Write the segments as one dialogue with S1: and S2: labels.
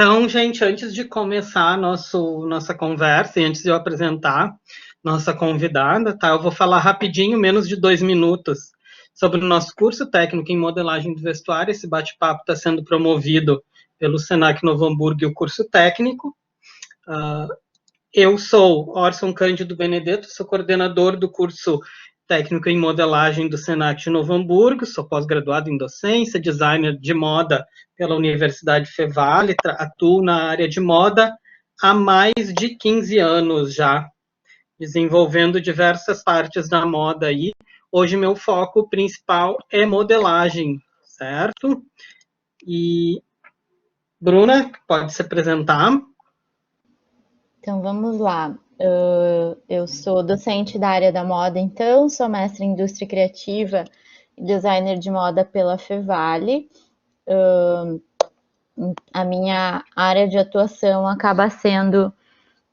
S1: Então, gente, antes de começar nossa conversa e antes de eu apresentar nossa convidada, tá? Eu vou falar rapidinho, menos de 2 minutos, sobre o nosso curso técnico em modelagem do vestuário. Esse bate-papo está sendo promovido pelo Senac Novo Hamburgo e o curso técnico. Eu sou Orson Cândido Benedetto, sou coordenador do curso técnico em modelagem do Senac de Novo Hamburgo, sou pós-graduado em docência, designer de moda pela Universidade Fevale, atuo na área de moda há mais de 15 anos já, desenvolvendo diversas partes da moda aí. Hoje meu foco principal é modelagem, certo? E Bruna, pode se apresentar?
S2: Então, vamos lá. Eu sou docente da área da moda, então, sou mestre em indústria criativa e designer de moda pela Fevale. A minha área de atuação acaba sendo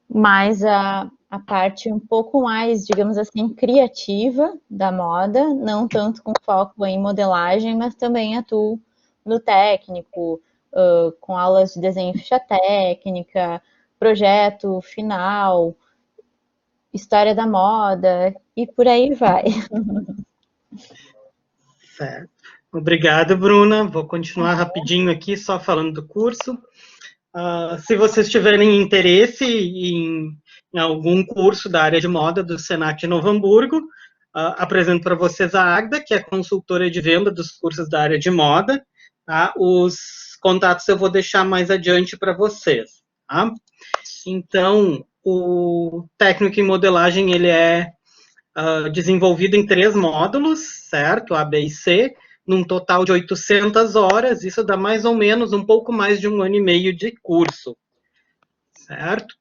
S2: mais a parte um pouco mais, digamos assim, criativa da moda, não tanto com foco em modelagem, mas também atuo no técnico, com aulas de desenho e ficha técnica, projeto final, história da moda e por aí vai.
S1: Certo. Obrigado, Bruna. Vou continuar rapidinho aqui, só falando do curso. Se vocês tiverem interesse em algum curso da área de moda do Senac de Novo Hamburgo, apresento para vocês a Agda, que é consultora de venda dos cursos da área de moda. Tá? Os contatos eu vou deixar mais adiante para vocês. Tá? Então, o técnico em modelagem, ele é desenvolvido em 3 módulos, certo? A, B e C, num total de 800 horas, isso dá mais ou menos um pouco mais de 1 ano e meio de curso, certo?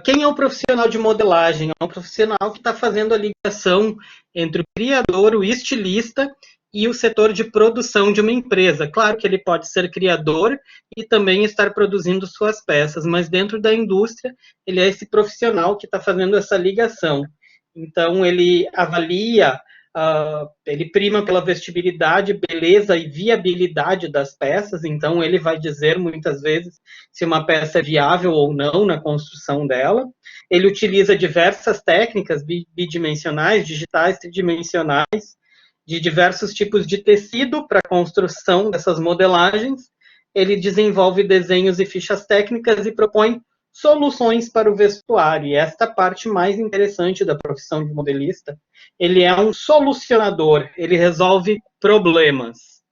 S1: Quem é o profissional de modelagem? É um profissional que está fazendo a ligação entre o criador, o estilista e o setor de produção de uma empresa. Claro que ele pode ser criador e também estar produzindo suas peças, mas dentro da indústria, ele é esse profissional que está fazendo essa ligação. Então, ele avalia, ele prima pela vestibilidade, beleza e viabilidade das peças, então ele vai dizer muitas vezes se uma peça é viável ou não na construção dela. Ele utiliza diversas técnicas bidimensionais, digitais, tridimensionais, de diversos tipos de tecido para a construção dessas modelagens. Ele desenvolve desenhos e fichas técnicas e propõe soluções para o vestuário. E esta parte mais interessante da profissão de modelista, ele é um solucionador, ele resolve problemas.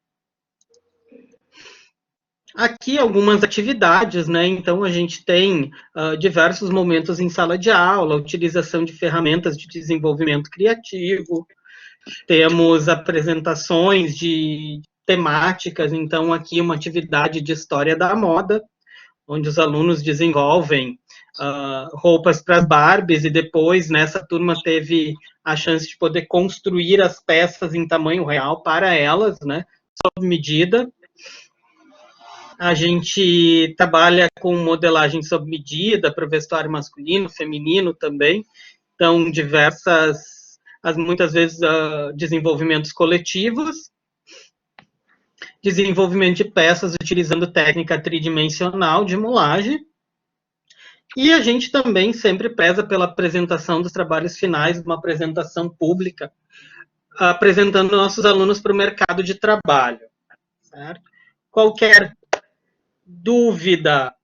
S1: Aqui algumas atividades, né? Então a gente tem diversos momentos em sala de aula, utilização de ferramentas de desenvolvimento criativo, temos apresentações de temáticas, então aqui uma atividade de história da moda, onde os alunos desenvolvem roupas para as Barbies, e depois nessa turma teve a chance de poder construir as peças em tamanho real para elas, né, sob medida. A gente trabalha com modelagem sob medida para o vestuário masculino, feminino também, então muitas vezes desenvolvimentos coletivos, desenvolvimento de peças utilizando técnica tridimensional de mulagem, e a gente também sempre preza pela apresentação dos trabalhos finais, uma apresentação pública, apresentando nossos alunos para o mercado de trabalho. Certo? Qualquer dúvida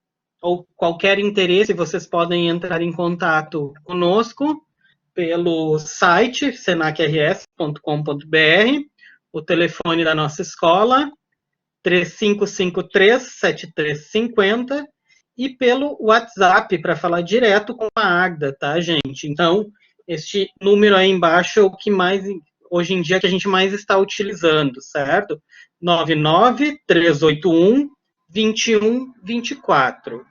S1: ou qualquer interesse, vocês podem entrar em contato conosco pelo site senacrs.com.br, o telefone da nossa escola, 3553-7350, e pelo WhatsApp, para falar direto com a Agda, tá, gente? Então, este número aí embaixo é o que mais, hoje em dia, que a gente mais está utilizando, certo? 99381-2124.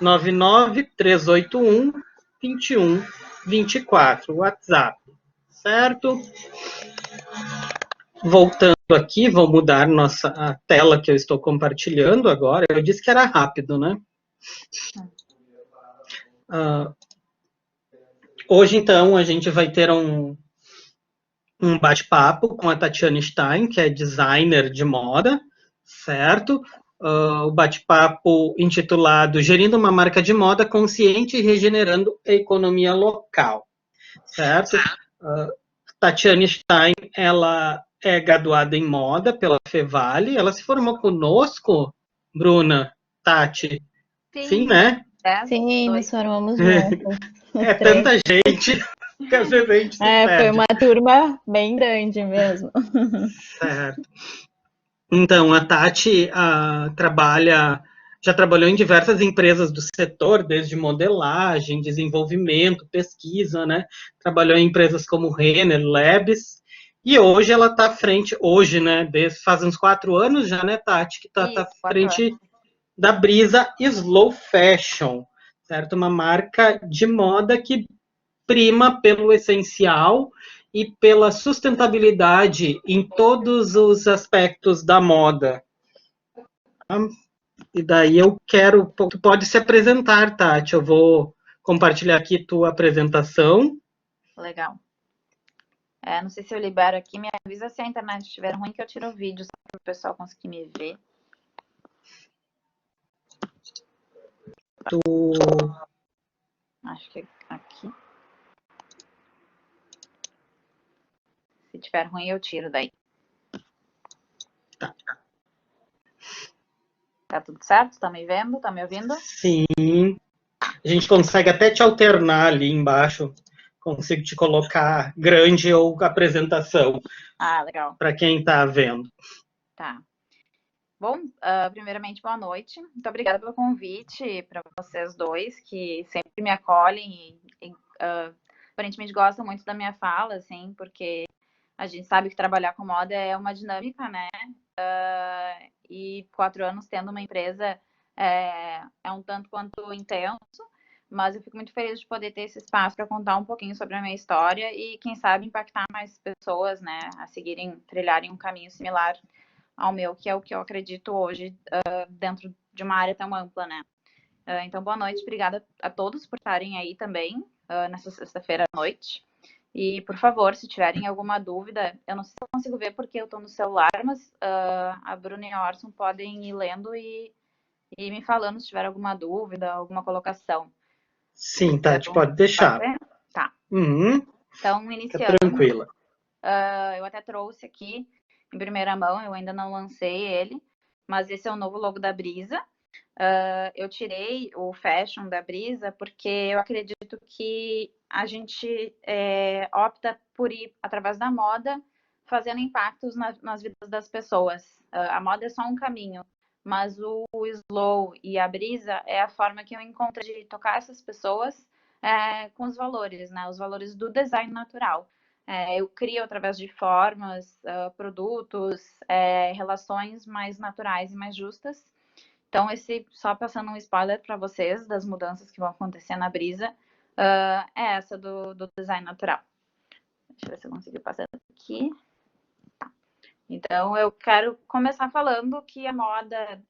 S1: 99381-2124, WhatsApp, certo? Voltando aqui, vou mudar a tela que eu estou compartilhando agora. Eu disse que era rápido, né? Hoje, então, a gente vai ter um bate-papo com a Tatiana Stein, que é designer de moda, certo? o bate-papo intitulado Gerindo uma Marca de Moda Consciente e Regenerando a Economia Local, certo? Tatiane Stein, ela é graduada em moda pela Fevale, ela se formou conosco, Bruna, Tati, sim, né?
S2: Sim, nos formamos juntos.
S1: É tanta gente que às vezes a gente se perde.
S2: Foi uma turma bem grande mesmo.
S1: Certo. Então, a Tati já trabalhou em diversas empresas do setor, desde modelagem, desenvolvimento, pesquisa, né? Trabalhou em empresas como Renner, Labs, e hoje ela está à frente, né? Faz uns 4 anos já, né, Tati, que está à frente da Brisa Slow Fashion, certo? Uma marca de moda que prima pelo essencial e pela sustentabilidade em todos os aspectos da moda. E daí tu pode se apresentar, Tati. Eu vou compartilhar aqui tua apresentação.
S3: Legal. Não sei se eu libero aqui, me avisa se a internet estiver ruim que eu tiro o vídeo, só para o pessoal conseguir me ver. Acho que aqui. Se tiver ruim, eu tiro daí.
S1: Tá.
S3: Tá tudo certo? Tá me vendo? Tá me ouvindo?
S1: Sim. A gente consegue até te alternar ali embaixo. Consigo te colocar grande ou apresentação.
S3: Legal.
S1: Para quem está vendo.
S3: Tá. Bom, primeiramente, boa noite. Muito obrigada pelo convite para vocês dois, que sempre me acolhem e aparentemente gostam muito da minha fala, assim, porque a gente sabe que trabalhar com moda é uma dinâmica, né? E 4 anos tendo uma empresa é um tanto quanto intenso, mas eu fico muito feliz de poder ter esse espaço para contar um pouquinho sobre a minha história e, quem sabe, impactar mais pessoas, né, a trilharem um caminho similar ao meu, que é o que eu acredito hoje dentro de uma área tão ampla, né. Então, boa noite, obrigada a todos por estarem aí também nessa sexta-feira à noite. E, por favor, se tiverem alguma dúvida, eu não sei se eu consigo ver porque eu estou no celular, mas a Bruna e a Orson podem ir lendo e me falando se tiver alguma dúvida, alguma colocação.
S1: Sim, Tati, pode deixar.
S3: Pode ser? Tá.
S1: Uhum.
S3: Então, iniciando.
S1: Fica tranquila.
S3: Eu até trouxe aqui em primeira mão, eu ainda não lancei ele, mas esse é o novo logo da Brisa. Eu tirei o fashion da Brisa porque eu acredito que a gente opta por ir através da moda, fazendo impactos nas vidas das pessoas. A moda é só um caminho, mas o slow e a Brisa é a forma que eu encontro de tocar essas pessoas com os valores, né? Os valores do design natural. Eu crio através de formas, produtos, relações mais naturais e mais justas. Então, só passando um spoiler para vocês das mudanças que vão acontecer na Brisa, é essa do design natural. Deixa eu ver se eu consigo passar aqui. Então, eu quero começar falando que a moda,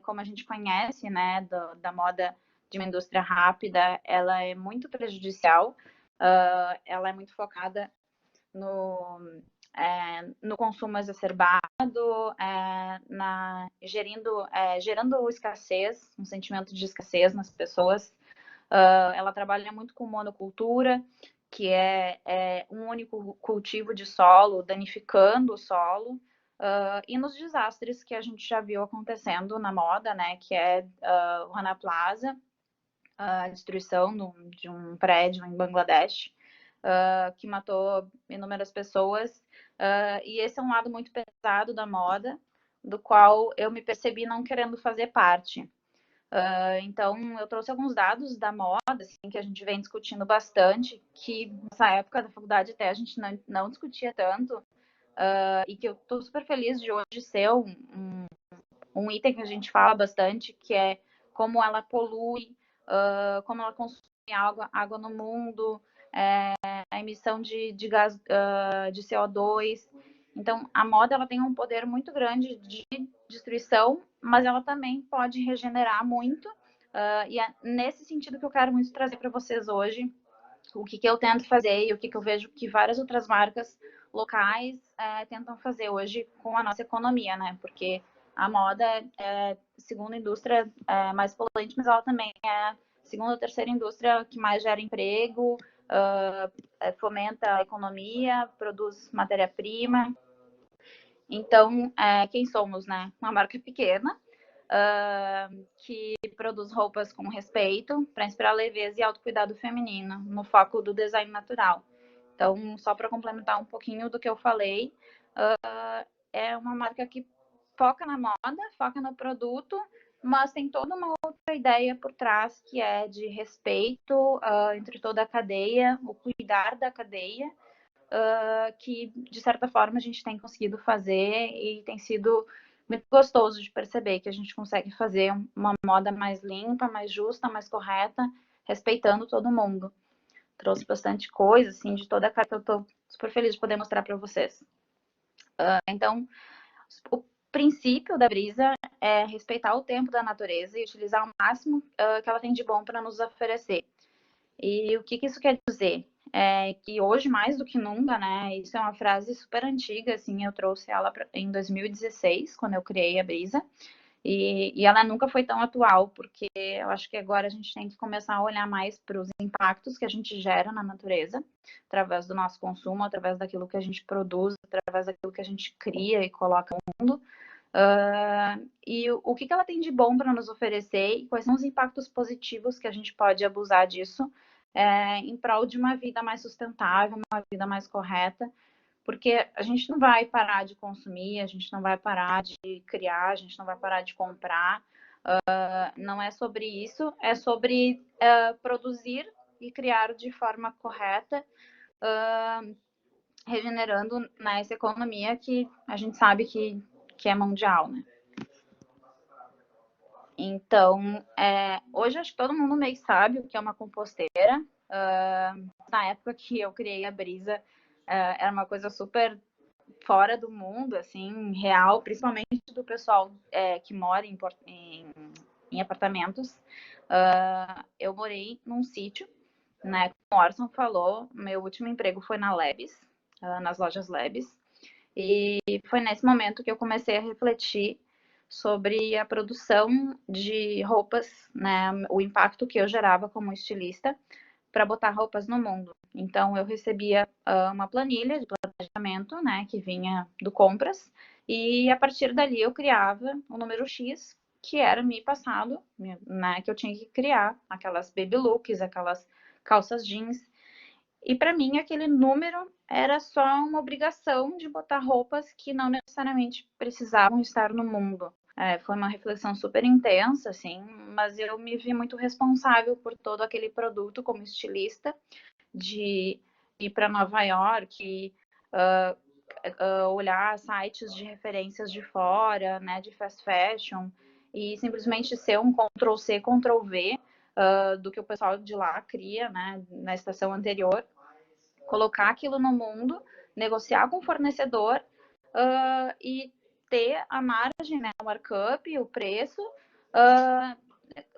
S3: como a gente conhece, né, da moda de uma indústria rápida, ela é muito prejudicial, ela é muito focada no consumo exacerbado, gerando escassez, um sentimento de escassez nas pessoas. Ela trabalha muito com monocultura, que é um único cultivo de solo, danificando o solo, e nos desastres que a gente já viu acontecendo na moda, né, que é o Rana Plaza, a destruição de um prédio em Bangladesh, que matou inúmeras pessoas. E esse é um lado muito pesado da moda, do qual eu me percebi não querendo fazer parte. Então, eu trouxe alguns dados da moda, assim, que a gente vem discutindo bastante, que nessa época da faculdade até a gente não discutia tanto, e que eu estou super feliz de hoje ser um item que a gente fala bastante, que é como ela polui, como ela consome água no mundo, a emissão de gás de CO2. Então, a moda ela tem um poder muito grande de destruição, mas ela também pode regenerar muito. E é nesse sentido que eu quero muito trazer para vocês hoje o que eu tento fazer e o que eu vejo que várias outras marcas locais tentam fazer hoje com a nossa economia, né? Porque A moda é segunda indústria mais poluente, mas ela também é a segunda ou terceira indústria que mais gera emprego, fomenta a economia, produz matéria-prima. Então, quem somos, né? Uma marca pequena, que produz roupas com respeito, para inspirar leveza e autocuidado feminino, no foco do design natural. Então, só para complementar um pouquinho do que eu falei, é uma marca que foca na moda, foca no produto, mas tem toda uma outra ideia por trás, que é de respeito entre toda a cadeia, o cuidar da cadeia, que, de certa forma, a gente tem conseguido fazer e tem sido muito gostoso de perceber que a gente consegue fazer uma moda mais limpa, mais justa, mais correta, respeitando todo mundo. Trouxe bastante coisa, assim, de toda a cara, que eu tô super feliz de poder mostrar para vocês. Então, o princípio da Brisa é respeitar o tempo da natureza e utilizar o máximo que ela tem de bom para nos oferecer. E o que isso quer dizer? É que hoje, mais do que nunca, né? Isso é uma frase super antiga, assim, eu trouxe ela em 2016, quando eu criei a Brisa, e ela nunca foi tão atual, porque eu acho que agora a gente tem que começar a olhar mais para os impactos que a gente gera na natureza, através do nosso consumo, através daquilo que a gente produz, através daquilo que a gente cria e coloca no mundo. E o que ela tem de bom para nos oferecer e quais são os impactos positivos que a gente pode abusar disso em prol de uma vida mais sustentável, uma vida mais correta, porque a gente não vai parar de consumir, a gente não vai parar de criar, a gente não vai parar de comprar. Não é sobre isso, é sobre produzir e criar de forma correta, regenerando nessa economia que a gente sabe que é mundial, né? Então, hoje acho que todo mundo meio que sabe o que é uma composteira. Na época que eu criei a Brisa, era uma coisa super fora do mundo, assim, real, principalmente do pessoal que mora em apartamentos. Eu morei num sítio, né? Como o Orson falou, meu último emprego foi na Lebes, nas lojas Lebes. E foi nesse momento que eu comecei a refletir sobre a produção de roupas, né? O impacto que eu gerava como estilista para botar roupas no mundo. Então, eu recebia uma planilha de planejamento, né, que vinha do compras, e a partir dali eu criava o número X, que era me passado, né, que eu tinha que criar aquelas baby looks, aquelas calças jeans. E para mim, aquele número era só uma obrigação de botar roupas que não necessariamente precisavam estar no mundo. Foi uma reflexão super intensa, assim, mas eu me vi muito responsável por todo aquele produto como estilista, de ir para Nova York, olhar sites de referências de fora, né, de fast fashion, e simplesmente ser um Ctrl+C, Ctrl+V do que o pessoal de lá cria, né, na estação anterior, colocar aquilo no mundo, negociar com o fornecedor e ter a margem, né, o markup, o preço,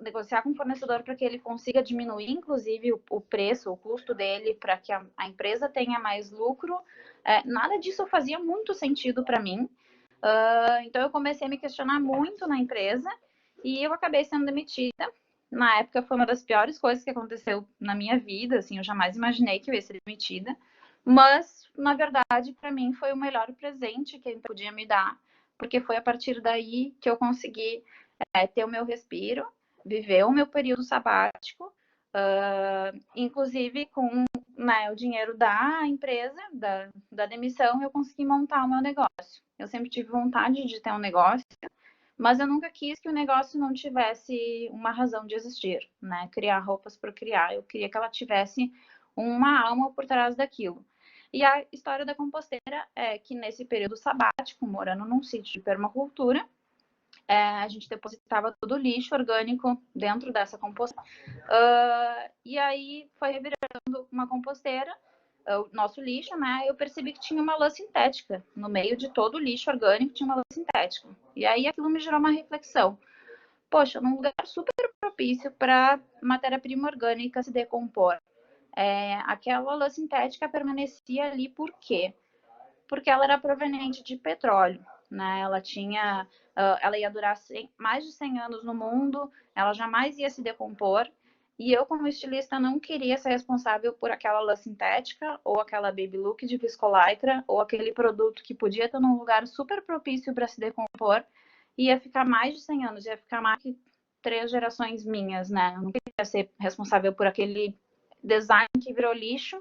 S3: negociar com o fornecedor para que ele consiga diminuir, inclusive, o preço, o custo dele, para que a empresa tenha mais lucro. Nada disso fazia muito sentido para mim. Então, eu comecei a me questionar muito na empresa e eu acabei sendo demitida. Na época, foi uma das piores coisas que aconteceu na minha vida. Assim, eu jamais imaginei que eu ia ser demitida. Mas, na verdade, para mim, foi o melhor presente que ele podia me dar, porque foi a partir daí que eu consegui ter o meu respiro, viver o meu período sabático, inclusive com, né, o dinheiro da empresa, da demissão, eu consegui montar o meu negócio. Eu sempre tive vontade de ter um negócio, mas eu nunca quis que o negócio não tivesse uma razão de existir, né? Criar roupas por criar. Eu queria que ela tivesse uma alma por trás daquilo. E a história da composteira é que nesse período sabático, morando num sítio de permacultura, a gente depositava todo o lixo orgânico dentro dessa composteira. E aí foi revirando uma composteira, o nosso lixo, né? Eu percebi que tinha uma lã sintética. No meio de todo o lixo orgânico tinha uma lã sintética. E aí aquilo me gerou uma reflexão. Poxa, num lugar super propício para matéria-prima orgânica se decompor. Aquela lã sintética permanecia ali por quê? Porque ela era proveniente de petróleo. né? Ela ia durar mais de 100 anos no mundo, ela jamais ia se decompor. E eu, como estilista, não queria ser responsável por aquela lã sintética, ou aquela baby look de viscolaicra, ou aquele produto que podia estar num lugar super propício para se decompor, e ia ficar mais de 100 anos, ia ficar mais que 3 gerações minhas, né? Eu não queria ser responsável por aquele design que virou lixo.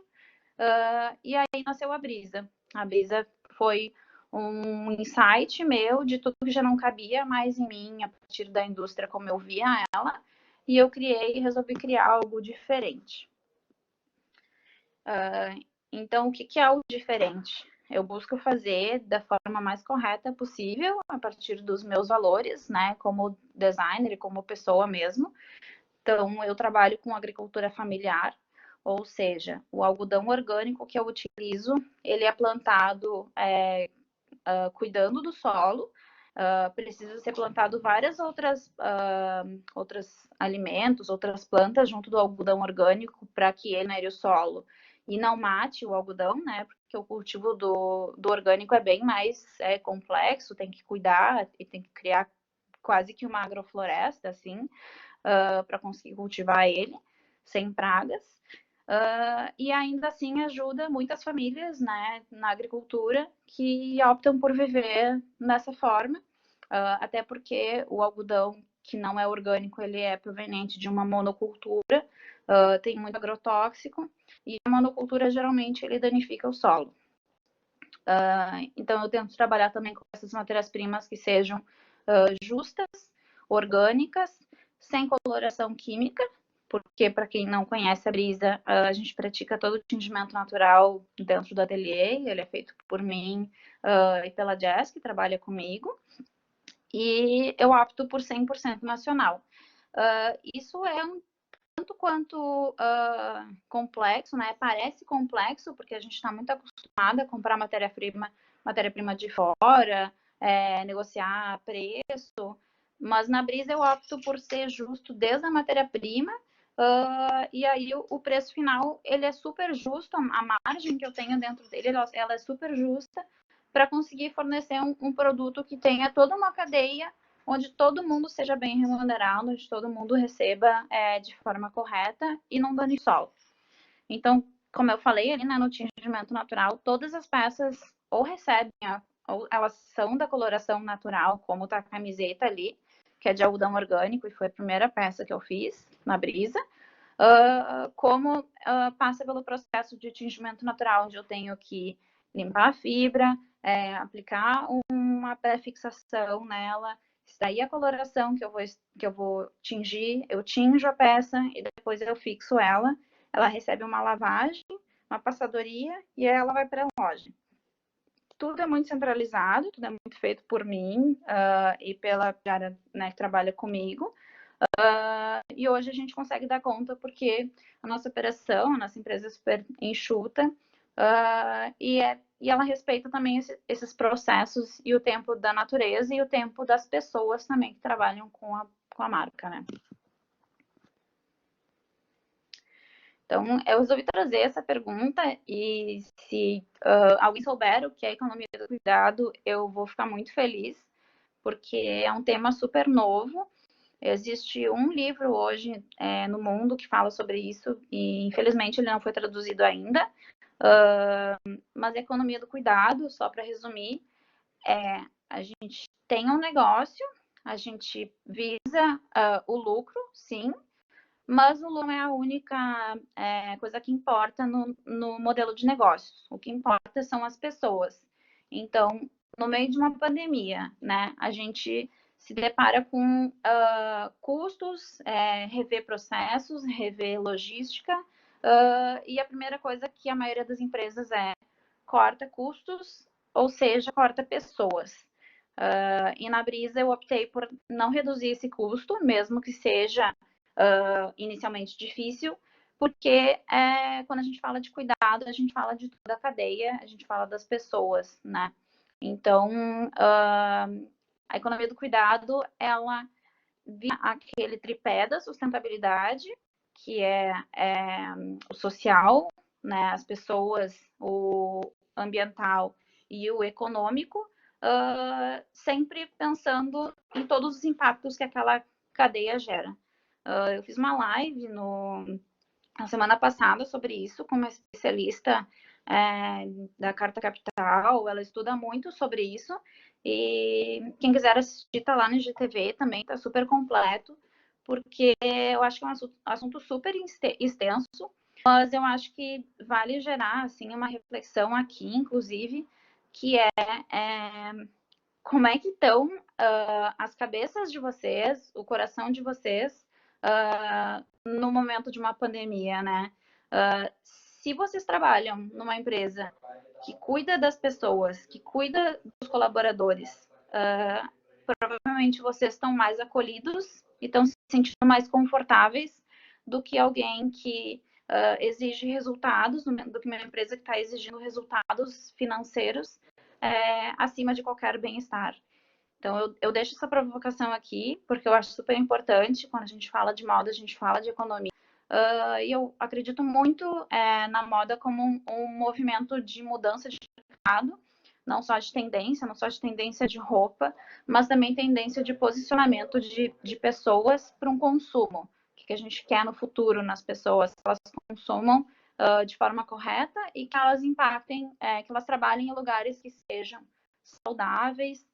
S3: E aí nasceu a Brisa. A Brisa foi um insight meu de tudo que já não cabia mais em mim a partir da indústria como eu via ela, e eu resolvi criar algo diferente. Então, o que é algo diferente? Eu busco fazer da forma mais correta possível, a partir dos meus valores, né, como designer e como pessoa mesmo. Então, eu trabalho com agricultura familiar, ou seja, o algodão orgânico que eu utilizo, ele é plantado cuidando do solo. Precisa ser plantado várias outros alimentos, outras plantas junto do algodão orgânico para que ele aere o solo e não mate o algodão, né? Porque o cultivo do orgânico é bem mais complexo, tem que cuidar e tem que criar quase que uma agrofloresta, assim, para conseguir cultivar ele sem pragas. E ainda assim ajuda muitas famílias, né, na agricultura que optam por viver dessa forma, até porque o algodão que não é orgânico, ele é proveniente de uma monocultura, tem muito agrotóxico, e a monocultura geralmente ele danifica o solo. Então eu tento trabalhar também com essas matérias-primas que sejam justas, orgânicas, sem coloração química, porque, para quem não conhece a Brisa, a gente pratica todo o tingimento natural dentro do ateliê, ele é feito por mim e pela Jess, que trabalha comigo, e eu opto por 100% nacional. Isso é um tanto quanto complexo, né? Parece complexo, porque a gente está muito acostumada a comprar matéria-prima de fora, negociar preço, mas na Brisa eu opto por ser justo desde a matéria-prima, e aí o preço final ele é super justo, a margem que eu tenho dentro dele ela é super justa para conseguir fornecer um produto que tenha toda uma cadeia onde todo mundo seja bem remunerado, onde todo mundo receba de forma correta e não dane sol. Então, como eu falei ali, né, no tingimento natural, todas as peças ou recebem, ou elas são da coloração natural, como tá a camiseta ali, que é de algodão orgânico, e foi a primeira peça que eu fiz na Brisa, como passa pelo processo de tingimento natural, onde eu tenho que limpar a fibra, aplicar uma pré-fixação nela, extrair a coloração que eu vou tingir, eu tinjo a peça e depois eu fixo ela. Ela recebe uma lavagem, uma passadoria e ela vai para a loja. Tudo é muito centralizado, tudo é muito feito por mim e pela área, né, que trabalha comigo. E hoje a gente consegue dar conta porque a nossa operação, a nossa empresa é super enxuta e ela respeita também esses processos e o tempo da natureza e o tempo das pessoas também que trabalham com a marca, né? Então, eu resolvi trazer essa pergunta e se alguém souber o que é economia do cuidado, eu vou ficar muito feliz, porque é um tema super novo. Existe um livro hoje no mundo que fala sobre isso e, infelizmente, ele não foi traduzido ainda. Mas a economia do cuidado, só para resumir, a gente tem um negócio, a gente visa o lucro, sim, mas o lucro é a única coisa que importa no modelo de negócios. O que importa são as pessoas. Então, no meio de uma pandemia, né, a gente se depara com custos, rever processos, rever logística, e a primeira coisa que a maioria das empresas corta custos, ou seja, corta pessoas. E na Brisa eu optei por não reduzir esse custo, mesmo que seja inicialmente difícil, porque quando a gente fala de cuidado, a gente fala de toda a cadeia, a gente fala das pessoas, né? Então, a economia do cuidado, ela via aquele tripé da sustentabilidade, que é o social, né, as pessoas, o ambiental e o econômico, sempre pensando em todos os impactos que aquela cadeia gera. Eu fiz uma live na semana passada sobre isso com uma especialista da Carta Capital. Ela estuda muito sobre isso, e quem quiser assistir tá lá no IGTV também, tá super completo, porque eu acho que é um assunto super extenso, mas eu acho que vale gerar assim uma reflexão aqui, inclusive, que é como é que estão as cabeças de vocês, o coração de vocês no momento de uma pandemia, né? Se vocês trabalham numa empresa que cuida das pessoas, que cuida dos colaboradores, provavelmente vocês estão mais acolhidos e estão se sentindo mais confortáveis do que alguém que exige resultados, do que uma empresa que está exigindo resultados financeiros acima de qualquer bem-estar. Então, eu deixo essa provocação aqui, porque eu acho super importante. Quando a gente fala de moda, a gente fala de economia. E eu acredito muito na moda como um movimento de mudança de mercado, não só de tendência de roupa, mas também tendência de posicionamento de pessoas para um consumo. O que a gente quer no futuro nas pessoas, que elas consumam de forma correta e que elas impactem, que elas trabalhem em lugares que sejam saudáveis,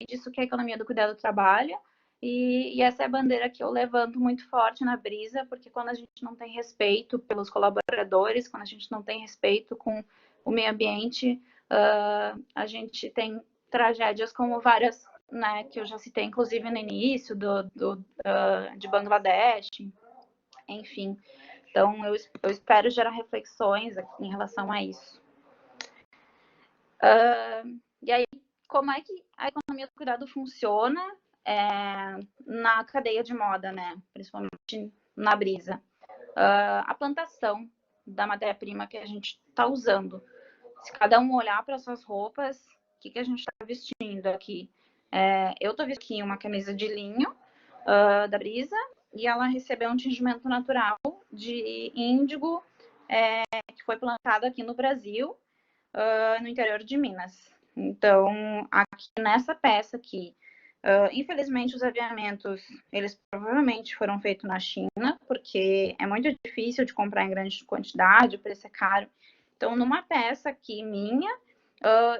S3: e disso que a economia do cuidado trabalha. E essa é a bandeira que eu levanto muito forte na Brisa, porque quando a gente não tem respeito pelos colaboradores, quando a gente não tem respeito com o meio ambiente, a gente tem tragédias como várias, né, que eu já citei, inclusive no início, de Bangladesh, enfim. Então, eu espero gerar reflexões em relação a isso. E aí, como é que a economia do cuidado funciona na cadeia de moda, né? Principalmente na Brisa. A plantação da matéria-prima que a gente está usando. Se cada um olhar para suas roupas, o que a gente está vestindo aqui? Eu estou vestindo aqui uma camisa de linho da Brisa, e ela recebeu um tingimento natural de índigo que foi plantado aqui no Brasil, no interior de Minas. Então, aqui nessa peça aqui, infelizmente os aviamentos, eles provavelmente foram feitos na China, porque é muito difícil de comprar em grande quantidade, o preço é caro. Então, numa peça aqui minha,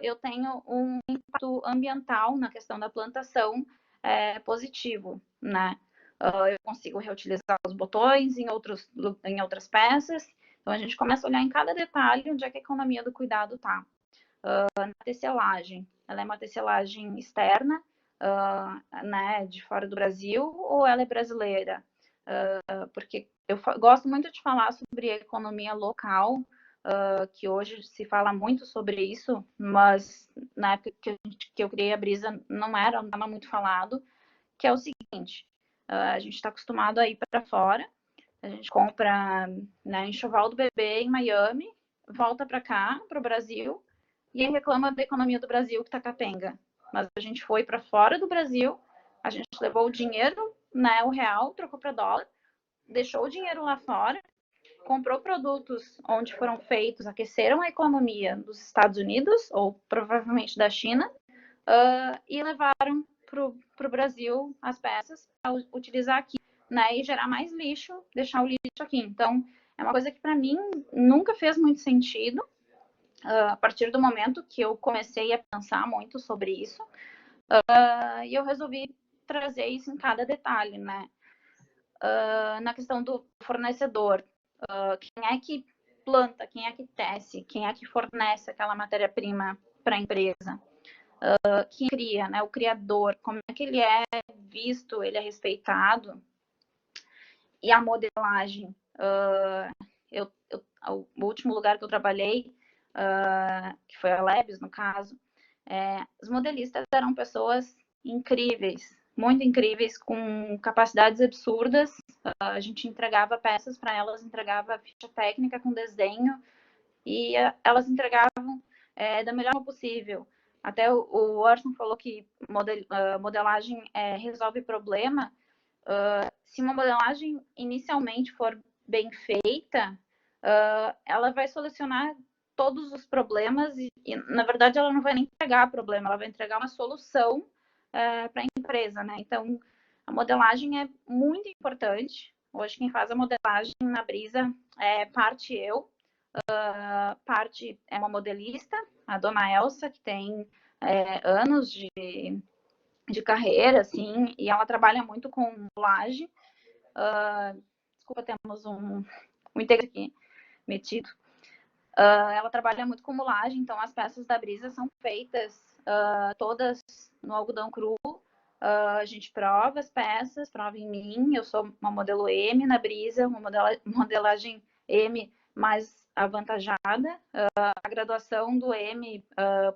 S3: eu tenho um impacto ambiental na questão da plantação positivo, né? Eu consigo reutilizar os botões em outras peças. Então, a gente começa a olhar em cada detalhe onde é que a economia do cuidado está. Na tecelagem, ela é uma tecelagem externa, né, de fora do Brasil, ou ela é brasileira? Porque eu gosto muito de falar sobre a economia local, que hoje se fala muito sobre isso, mas na época que eu criei a Brisa não estava muito falado, que é o seguinte: a gente está acostumado a ir para fora, a gente compra, né, enxoval do bebê em Miami, volta para cá, para o Brasil, e aí reclama da economia do Brasil que está capenga. Mas a gente foi para fora do Brasil, a gente levou o dinheiro, né, o real, trocou para dólar, deixou o dinheiro lá fora, comprou produtos onde foram feitos, aqueceram a economia dos Estados Unidos, ou provavelmente da China, e levaram para o Brasil as peças para utilizar aqui, né, e gerar mais lixo, deixar o lixo aqui. Então, é uma coisa que para mim nunca fez muito sentido. A partir do momento que eu comecei a pensar muito sobre isso, e eu resolvi trazer isso em cada detalhe, né? Na questão do fornecedor, quem é que planta, quem é que tece, quem é que fornece aquela matéria-prima para a empresa, quem cria, né? O criador, como é que ele é visto, ele é respeitado. E a modelagem, o último lugar que eu trabalhei, que foi a Labs, no caso, os modelistas eram pessoas incríveis, muito incríveis, com capacidades absurdas. A gente entregava peças para elas, entregava ficha técnica com desenho, e elas entregavam da melhor forma possível. Até o Orson falou que modelagem resolve problema. Se uma modelagem inicialmente for bem feita, ela vai solucionar todos os problemas e, na verdade, ela não vai nem entregar problema, ela vai entregar uma solução para a empresa, né? Então, a modelagem é muito importante. Hoje, quem faz a modelagem na Brisa é parte eu, parte é uma modelista, a dona Elsa, que tem anos de carreira, assim, e ela trabalha muito com modelagem. Desculpa, temos um integrante aqui metido. Ela trabalha muito com mulagem, então as peças da Brisa são feitas todas no algodão cru. A gente prova as peças, prova em mim. Eu sou uma modelo M na Brisa, uma modelagem M mais avantajada. A graduação do M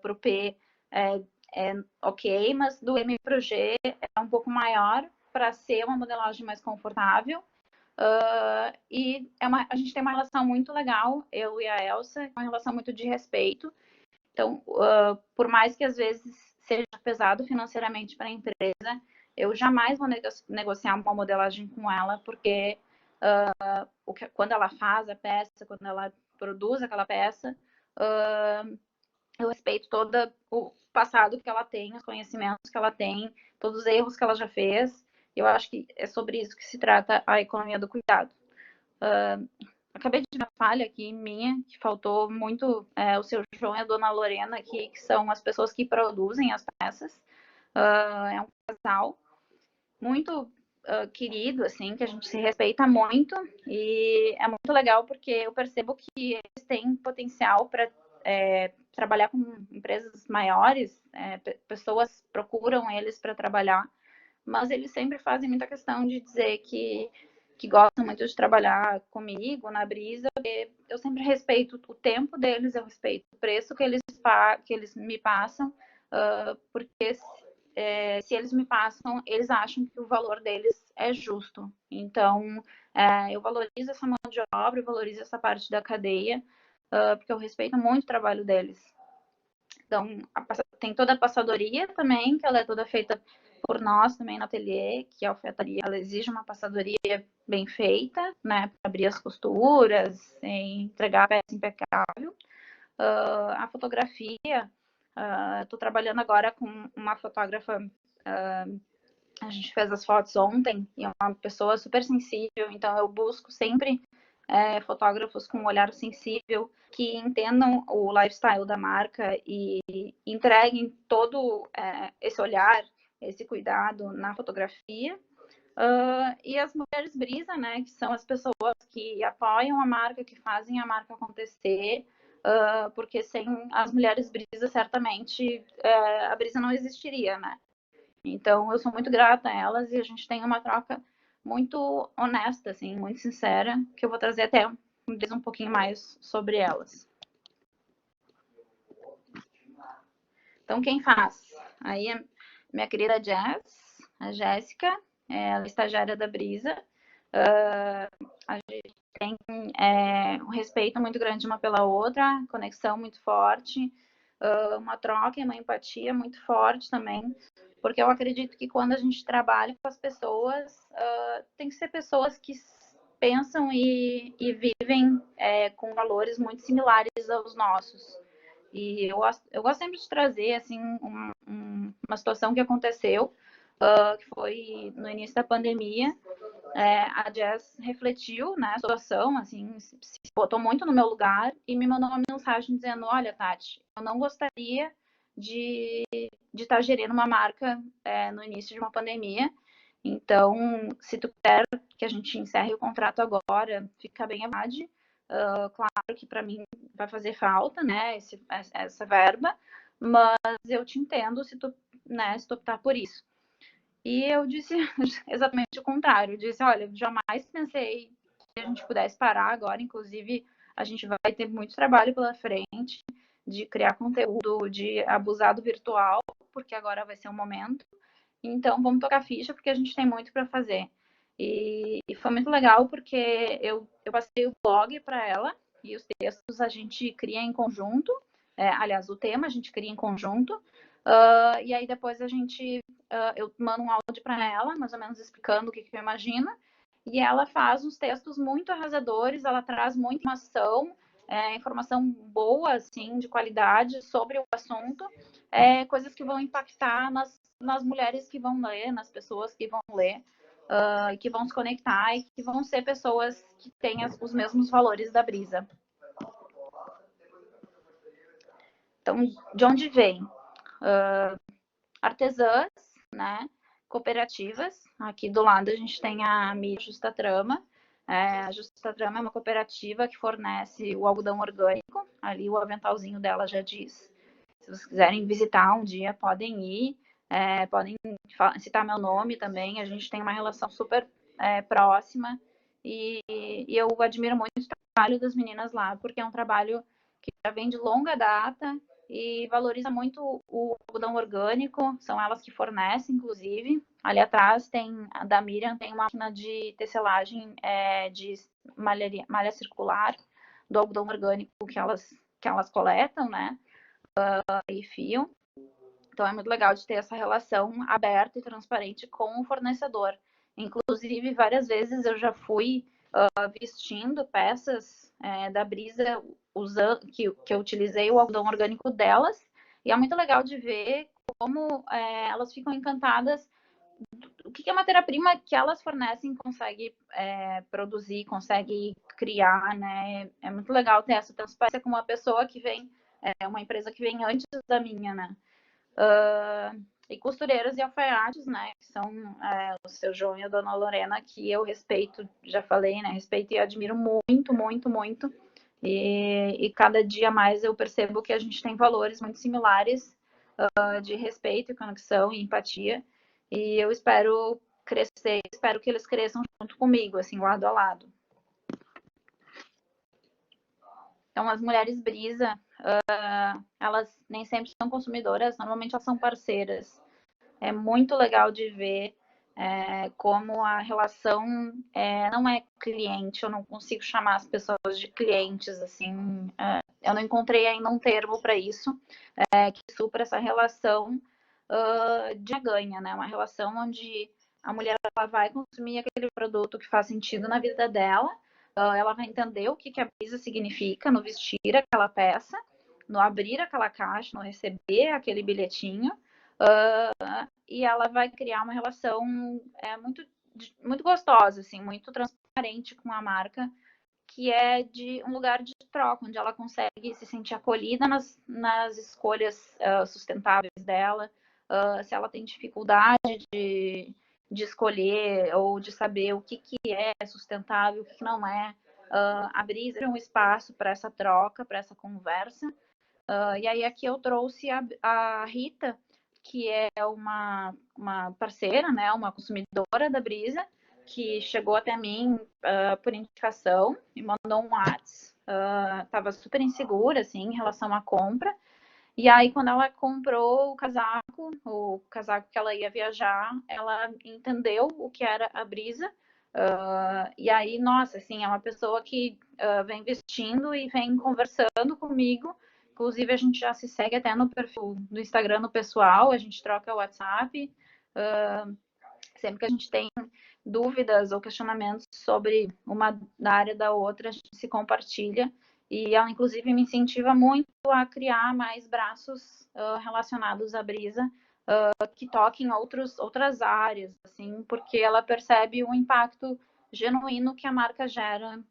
S3: para o P é ok, mas do M para o G é um pouco maior para ser uma modelagem mais confortável. E a gente tem uma relação muito legal, eu e a Elsa, uma relação muito de respeito. Então, por mais que às vezes seja pesado financeiramente para a empresa, eu jamais vou negociar uma modelagem com ela, porque quando ela faz a peça, quando ela produz aquela peça, eu respeito todo o passado que ela tem, os conhecimentos que ela tem, todos os erros que ela já fez. Eu acho que é sobre isso que se trata a economia do cuidado. Acabei de ver uma falha aqui minha, que faltou muito o seu João e a dona Lorena aqui, que são as pessoas que produzem as peças. É um casal muito querido, assim, que a gente se respeita muito, e é muito legal porque eu percebo que eles têm potencial para trabalhar com empresas maiores, pessoas procuram eles para trabalhar, mas eles sempre fazem muita questão de dizer que gostam muito de trabalhar comigo na Brisa, porque eu sempre respeito o tempo deles, eu respeito o preço que eles me passam, porque se eles me passam, eles acham que o valor deles é justo. Então, eu valorizo essa mão de obra, eu valorizo essa parte da cadeia, porque eu respeito muito o trabalho deles. Então, tem toda a passadoria também, que ela é toda feita por nós também no ateliê, que a alfaiataria, ela exige uma passadoria bem feita, né, para abrir as costuras, entregar a peça impecável. A fotografia, estou trabalhando agora com uma fotógrafa, a gente fez as fotos ontem, e é uma pessoa super sensível, então eu busco sempre fotógrafos com um olhar sensível, que entendam o lifestyle da marca e entreguem todo esse olhar, esse cuidado na fotografia. E as mulheres Brisa, né, que são as pessoas que apoiam a marca, que fazem a marca acontecer, porque sem as mulheres Brisa, certamente a Brisa não existiria, né? Então, eu sou muito grata a elas e a gente tem uma troca muito honesta, assim, muito sincera, que eu vou trazer até um pouquinho mais sobre elas. Então, quem faz? Aí, a minha querida Jess, a Jéssica, ela é estagiária da Brisa. A gente tem um respeito muito grande uma pela outra, conexão muito forte, uma troca e uma empatia muito forte também, porque eu acredito que quando a gente trabalha com as pessoas, tem que ser pessoas que pensam e vivem com valores muito similares aos nossos. E eu gosto sempre de trazer assim uma situação que aconteceu, que foi no início da pandemia. A Jess refletiu, né, a situação, assim, se botou muito no meu lugar e me mandou uma mensagem dizendo: olha, Tati, eu não gostaria de estar gerindo uma marca no início de uma pandemia. Então, se tu quer que a gente encerre o contrato agora, fica bem à vontade. Claro que para mim vai fazer falta, né, essa verba, mas eu te entendo se tu optar por isso. E eu disse exatamente o contrário. Eu disse: olha, jamais pensei que a gente pudesse parar agora. Inclusive, a gente vai ter muito trabalho pela frente de criar conteúdo, de abusar do virtual, porque agora vai ser um momento. Então, vamos tocar ficha, porque a gente tem muito para fazer. E foi muito legal, porque eu passei o blog para ela, e os textos a gente cria em conjunto. Aliás, o tema a gente cria em conjunto. E aí depois eu mando um áudio para ela, mais ou menos explicando o que eu imagino, e ela faz uns textos muito arrasadores, ela traz muita informação, informação boa, assim, de qualidade sobre o assunto, coisas que vão impactar nas mulheres que vão ler, nas pessoas que vão ler, que vão se conectar e que vão ser pessoas que têm os mesmos valores da Brisa. Então, de onde vem? Artesãs, né? Cooperativas. Aqui do lado a gente tem a Justa Trama. A Justa Trama é uma cooperativa que fornece o algodão orgânico. Ali o aventalzinho dela já diz. Se vocês quiserem visitar um dia, podem ir. Podem citar meu nome também. A gente tem uma relação super próxima. E eu admiro muito o trabalho das meninas lá, porque é um trabalho que já vem de longa data e valoriza muito o algodão orgânico, são elas que fornecem, inclusive. Ali atrás tem a da Miriam, tem uma máquina de tecelagem de malha circular do algodão orgânico que elas coletam, né? E fiam. Então é muito legal de ter essa relação aberta e transparente com o fornecedor. Inclusive, várias vezes eu já fui vestindo peças da Brisa que eu utilizei o algodão orgânico delas, e é muito legal de ver como elas ficam encantadas o que a matéria-prima que elas fornecem consegue produzir, consegue criar, né? É muito legal ter essa transparência com uma pessoa que vem, uma empresa que vem antes da minha, né? E costureiras e alfaiates, né, que são o seu João e a dona Lorena, que eu respeito, já falei, né, respeito e admiro muito, muito, muito, e cada dia mais eu percebo que a gente tem valores muito similares de respeito, conexão e empatia, e eu espero crescer, espero que eles cresçam junto comigo, assim, lado a lado. Então, as mulheres Brisa, elas nem sempre são consumidoras, normalmente elas são parceiras. É muito legal de ver como a relação não é cliente, eu não consigo chamar as pessoas de clientes, assim, eu não encontrei ainda um termo para isso, que supra essa relação de ganha, né? Uma relação onde a mulher ela vai consumir aquele produto que faz sentido na vida dela, ela vai entender o que a Brisa significa no vestir aquela peça, no abrir aquela caixa, no receber aquele bilhetinho, e ela vai criar uma relação muito, muito gostosa, assim, muito transparente com a marca, que é de um lugar de troca, onde ela consegue se sentir acolhida nas escolhas sustentáveis dela, se ela tem dificuldade de escolher ou de saber o que é sustentável, o que não é. A Brisa é um espaço para essa troca, para essa conversa. E aí aqui eu trouxe a Rita, que é uma parceira, né, uma consumidora da Brisa, que chegou até mim por indicação e mandou um WhatsApp. Estava super insegura assim, em relação à compra. E aí, quando ela comprou o casaco que ela ia viajar, ela entendeu o que era a Brisa. E aí, nossa, assim, é uma pessoa que vem vestindo e vem conversando comigo. Inclusive, a gente já se segue até no perfil do Instagram no pessoal, a gente troca o WhatsApp. Sempre que a gente tem dúvidas ou questionamentos sobre uma da área da outra, a gente se compartilha. E ela, inclusive, me incentiva muito a criar mais braços relacionados à Brisa, que toquem outras áreas, assim, porque ela percebe o impacto genuíno que a marca gera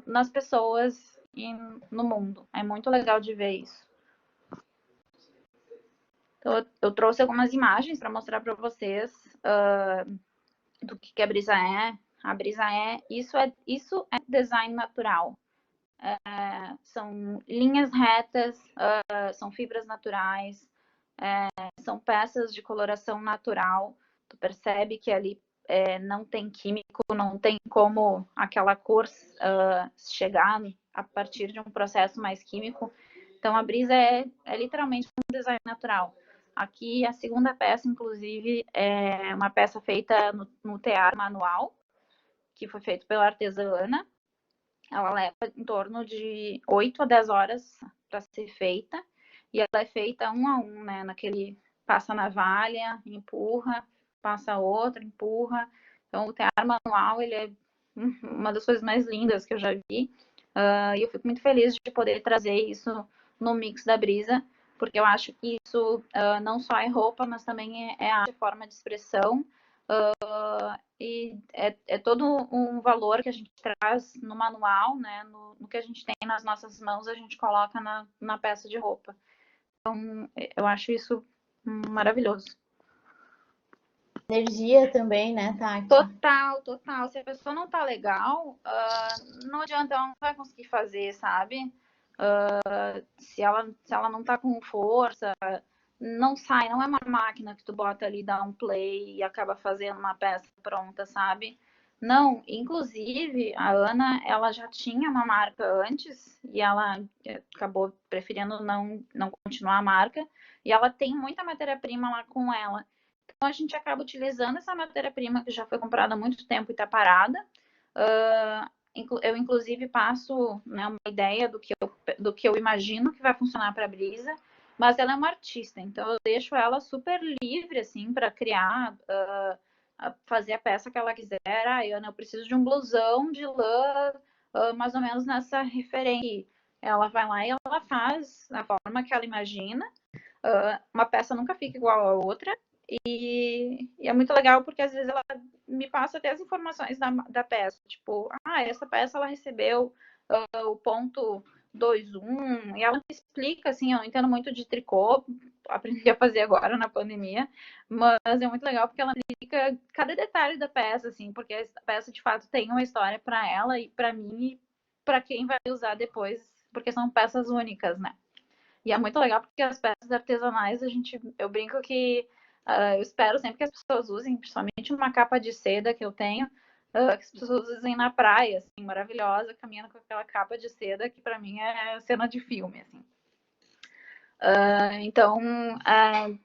S3: nas pessoas e no mundo. É muito legal de ver isso. Então, eu trouxe algumas imagens para mostrar para vocês do que a Brisa é. A Brisa isso é design natural. São linhas retas, são fibras naturais, são peças de coloração natural. Tu percebe que ali não tem químico, não tem como aquela cor chegar a partir de um processo mais químico. Então a Brisa é literalmente um design natural. Aqui a segunda peça, inclusive, é uma peça feita no tear manual, que foi feito pela artesana. Ela leva em torno de 8 a 10 horas para ser feita, e ela é feita um a um, né? Naquele passa a navalha, empurra, passa outra, empurra. Então o tear manual, ele é uma das coisas mais lindas que eu já vi. E eu fico muito feliz de poder trazer isso no mix da Brisa, porque eu acho que isso não só é roupa, mas também é arte, forma de expressão, e é todo um valor que a gente traz no manual, né, no que a gente tem nas nossas mãos, a gente coloca na peça de roupa. Então, eu acho isso maravilhoso.
S2: Energia também, né, Tati?
S3: Total, total. Se a pessoa não tá legal, não adianta, ela não vai conseguir fazer, sabe? Se ela não tá com força, não sai, não é uma máquina que tu bota ali, dá um play e acaba fazendo uma peça pronta, sabe? Não, inclusive, a Ana, ela já tinha uma marca antes e ela acabou preferindo não continuar a marca, e ela tem muita matéria-prima lá com ela. Então, a gente acaba utilizando essa matéria-prima que já foi comprada há muito tempo e está parada. Eu, inclusive, passo, né, uma ideia do que eu imagino que vai funcionar para a Brisa, mas ela é uma artista, então eu deixo ela super livre, assim, para criar, fazer a peça que ela quiser. Ana, eu preciso de um blusão de lã, mais ou menos nessa referência. Ela vai lá e ela faz da forma que ela imagina. Uma peça nunca fica igual a outra. E é muito legal porque às vezes ela me passa até as informações da peça. Tipo, essa peça ela recebeu o ponto 2.1, e ela me explica, assim, eu não entendo muito de tricô, aprendi a fazer agora na pandemia, mas é muito legal porque ela explica cada detalhe da peça, assim, porque a peça de fato tem uma história para ela e para mim e para quem vai usar depois, porque são peças únicas, né? E é muito legal porque as peças artesanais, eu brinco que eu espero sempre que as pessoas usem, principalmente uma capa de seda que eu tenho, que as pessoas usem na praia, assim, maravilhosa, caminhando com aquela capa de seda que para mim é cena de filme, assim. Então,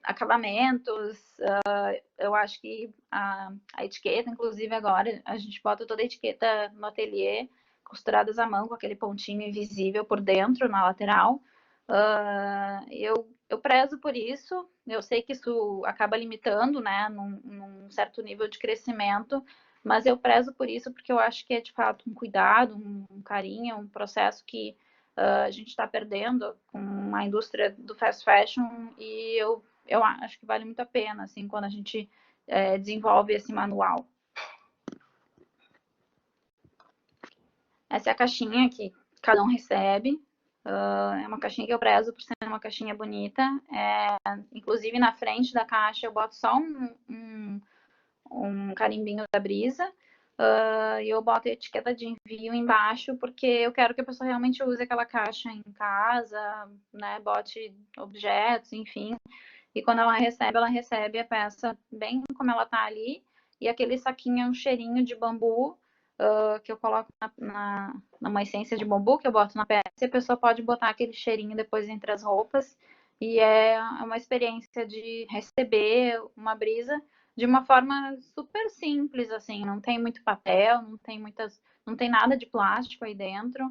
S3: acabamentos, eu acho que a etiqueta, inclusive agora, a gente bota toda a etiqueta no ateliê, costuradas à mão, com aquele pontinho invisível por dentro, na lateral. Eu prezo por isso, eu sei que isso acaba limitando, né, num certo nível de crescimento, mas eu prezo por isso porque eu acho que é de fato um cuidado, um carinho, um processo que a gente está perdendo com a indústria do fast fashion, e eu acho que vale muito a pena, assim, quando a gente desenvolve esse manual. Essa é a caixinha que cada um recebe. É uma caixinha que eu prezo por ser uma caixinha bonita. Inclusive, na frente da caixa, eu boto só um carimbinho da Brisa. E eu boto a etiqueta de envio embaixo, porque eu quero que a pessoa realmente use aquela caixa em casa, né? Bote objetos, enfim. E quando ela recebe a peça bem como ela tá ali. E aquele saquinho é um cheirinho de bambu, que eu coloco numa essência de bambu que eu boto na peça, e a pessoa pode botar aquele cheirinho depois entre as roupas, e é uma experiência de receber uma Brisa de uma forma super simples, assim, não tem muito papel, não tem nada de plástico aí dentro.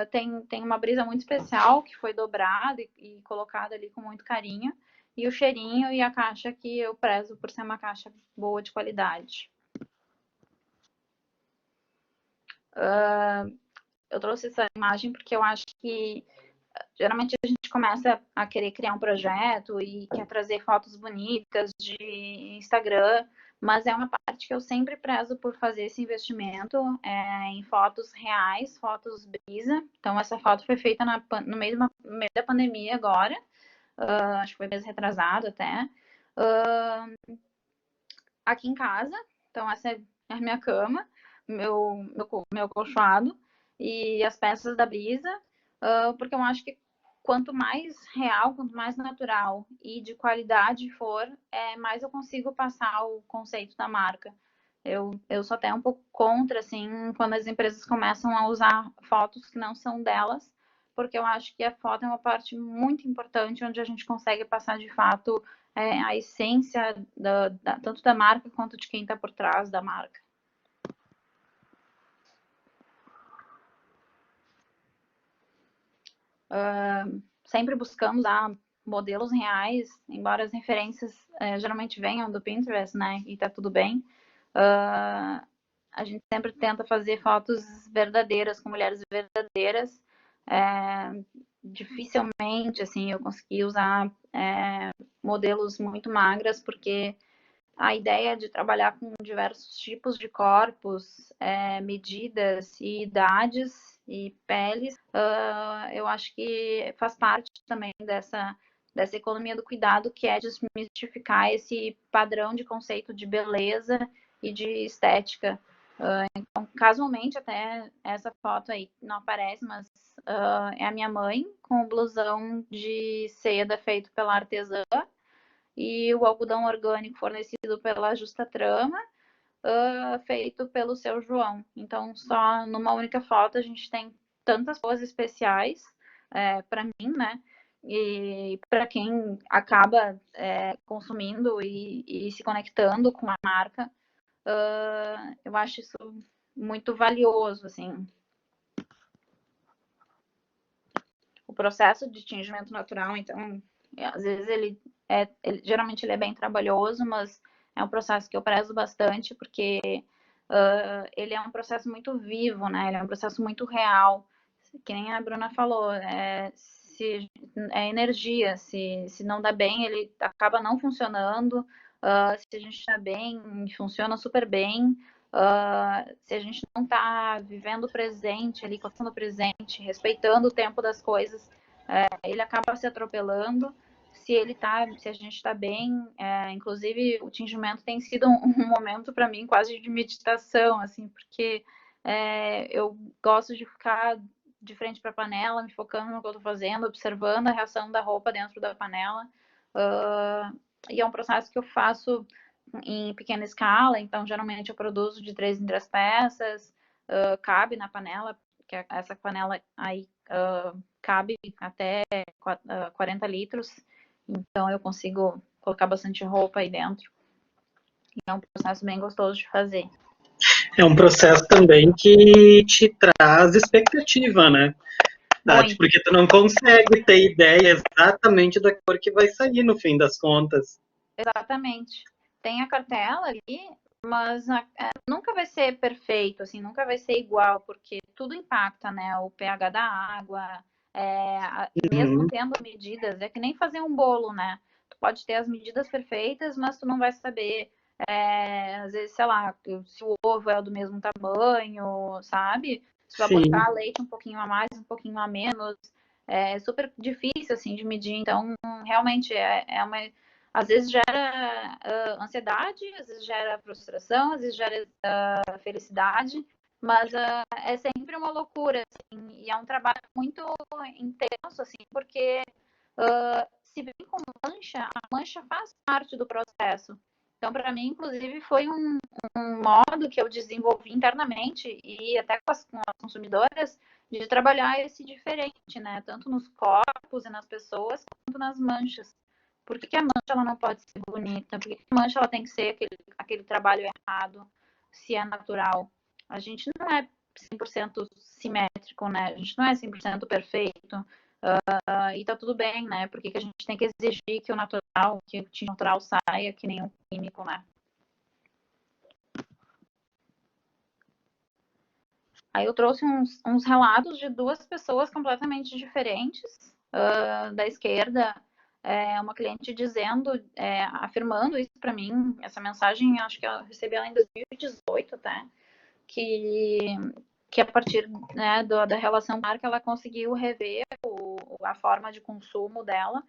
S3: Tem uma Brisa muito especial que foi dobrada e colocada ali com muito carinho, e o cheirinho e a caixa que eu prezo por ser uma caixa boa, de qualidade. Eu trouxe essa imagem porque eu acho que geralmente a gente começa a querer criar um projeto e quer trazer fotos bonitas de Instagram, mas é uma parte que eu sempre prezo por fazer esse investimento em fotos reais, fotos Brisa. Então, essa foto foi feita no meio da pandemia agora, acho que foi mês retrasado até, aqui em casa. Então, essa é a minha cama, meu colchoado e as peças da Brisa, porque eu acho que quanto mais real, quanto mais natural e de qualidade for, mais eu consigo passar o conceito da marca. Eu sou até um pouco contra, assim, quando as empresas começam a usar fotos que não são delas, porque eu acho que a foto é uma parte muito importante, onde a gente consegue passar, de fato, a essência tanto da marca quanto de quem está por trás da marca. Sempre buscamos modelos reais, embora as referências geralmente venham do Pinterest, né? E tá tudo bem. a gente sempre tenta fazer fotos verdadeiras, com mulheres verdadeiras. Dificilmente, assim, eu consegui usar modelos muito magras, porque a ideia de trabalhar com diversos tipos de corpos, medidas e idades e peles, eu acho que faz parte também dessa economia do cuidado, que é desmistificar esse padrão de conceito de beleza e de estética. Então, casualmente, até essa foto aí não aparece, mas é a minha mãe com o blusão de seda feito pela artesã e o algodão orgânico fornecido pela Justa Trama, feito pelo Seu João. Então, só numa única foto a gente tem tantas coisas especiais para mim, né? E para quem acaba consumindo e se conectando com a marca, eu acho isso muito valioso, assim. O processo de tingimento natural, então, às vezes geralmente ele é bem trabalhoso, mas é um processo que eu prezo bastante, porque ele é um processo muito vivo, né? Ele é um processo muito real. Que nem a Bruna falou, se é energia, se não dá bem, ele acaba não funcionando. Se a gente está bem, funciona super bem. Se a gente não está vivendo o presente, ali, colocando o presente, respeitando o tempo das coisas, ele acaba se atropelando. Se a gente está bem, inclusive o tingimento tem sido um momento para mim quase de meditação, assim, porque eu gosto de ficar de frente para a panela, me focando no que eu estou fazendo, observando a reação da roupa dentro da panela. E é um processo que eu faço em pequena escala, então geralmente eu produzo de 3 em 3 peças, cabe na panela, que essa panela aí cabe até 40 litros, então eu consigo colocar bastante roupa aí dentro. E é um processo bem gostoso de fazer.
S1: É um processo também que te traz expectativa, né? Porque tu não consegue ter ideia exatamente da cor que vai sair no fim das contas.
S3: Exatamente. Tem a cartela ali, mas nunca vai ser perfeito, assim, nunca vai ser igual, porque tudo impacta, né? O pH da água, mesmo tendo medidas, é que nem fazer um bolo, né? Tu pode ter as medidas perfeitas, mas tu não vai saber, às vezes, sei lá, se o ovo é do mesmo tamanho, sabe? Se vai botar leite um pouquinho a mais, um pouquinho a menos, é super difícil, assim, de medir. Então, realmente, às vezes gera ansiedade, às vezes gera frustração, às vezes gera felicidade, mas é sempre uma loucura, assim, e é um trabalho muito intenso, assim, porque se vem com mancha, a mancha faz parte do processo. Então, para mim, inclusive, foi um modo que eu desenvolvi internamente e até com as consumidoras de trabalhar esse diferente, né? Tanto nos corpos e nas pessoas, quanto nas manchas. Por que a mancha ela não pode ser bonita? Por que a mancha ela tem que ser aquele trabalho errado, se é natural? A gente não é 100% simétrico, né? A gente não é 100% perfeito. E tá tudo bem, né? Por que a gente tem que exigir que o natural, que o natural saia que nem o químico, né? Aí eu trouxe uns relatos de duas pessoas completamente diferentes. Da esquerda, uma cliente dizendo, afirmando isso para mim, essa mensagem, acho que eu recebi ela em 2018 até, que a partir, né, da relação marca, ela conseguiu rever a forma de consumo dela.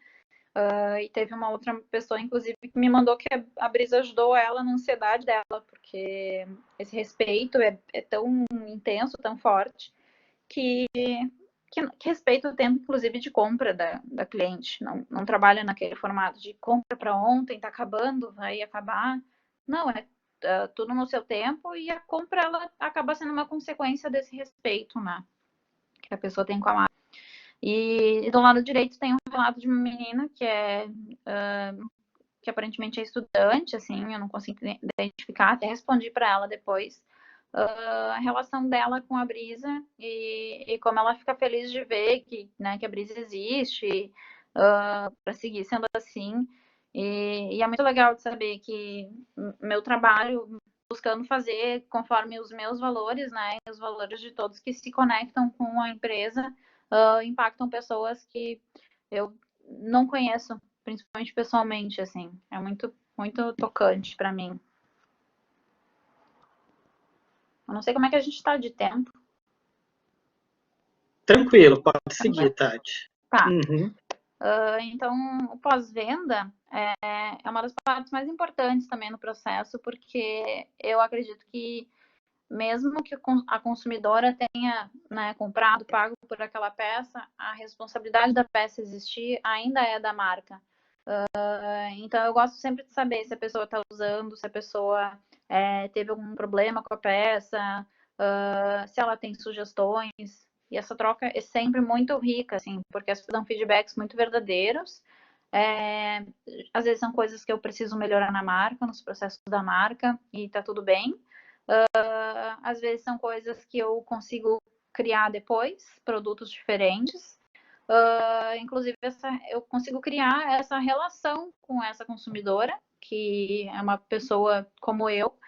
S3: E teve uma outra pessoa, inclusive, que me mandou que a Brisa ajudou ela na ansiedade dela, porque esse respeito é tão intenso, tão forte, que respeita o tempo, inclusive, de compra da cliente. Não trabalha naquele formato de compra para ontem, tá acabando, vai acabar. Não, tudo no seu tempo, e a compra ela acaba sendo uma consequência desse respeito, né? Que a pessoa tem com a marca. E do lado direito tem um relato de uma menina que aparentemente é estudante, assim, eu não consigo identificar, até respondi para ela depois a relação dela com a Brisa e como ela fica feliz de ver que, né, que a Brisa existe para seguir sendo assim. E é muito legal de saber que meu trabalho buscando fazer conforme os meus valores, né, e os valores de todos que se conectam com a empresa, impactam pessoas que eu não conheço, principalmente pessoalmente, assim. É muito, muito tocante para mim. Eu não sei como é que a gente está de tempo.
S1: Tranquilo, pode seguir, Tati.
S3: Tá.
S1: Uhum.
S3: Então, o pós-venda é uma das partes mais importantes também no processo, porque eu acredito que mesmo que a consumidora tenha, né, comprado, pago por aquela peça, a responsabilidade da peça existir ainda é da marca. Então, eu gosto sempre de saber se a pessoa está usando, se a pessoa teve algum problema com a peça, se ela tem sugestões. E essa troca é sempre muito rica, assim, porque as pessoas dão feedbacks muito verdadeiros. Às vezes são coisas que eu preciso melhorar na marca, nos processos da marca, e tá tudo bem. Às vezes são coisas que eu consigo criar depois, produtos diferentes. Inclusive, eu consigo criar essa relação com essa consumidora, que é uma pessoa como eu,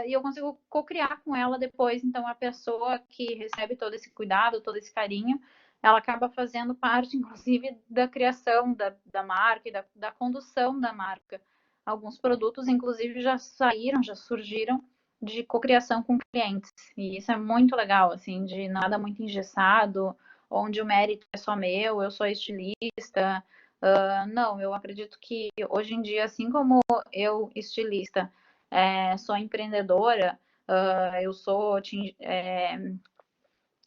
S3: e eu consigo co-criar com ela depois. Então, a pessoa que recebe todo esse cuidado, todo esse carinho, ela acaba fazendo parte, inclusive, da criação da marca e da condução da marca. Alguns produtos, inclusive, já saíram, já surgiram de cocriação com clientes. E isso é muito legal, assim, de nada muito engessado, onde o mérito é só meu, eu sou estilista. Não, eu acredito que hoje em dia, assim como eu, estilista, sou empreendedora, eu sou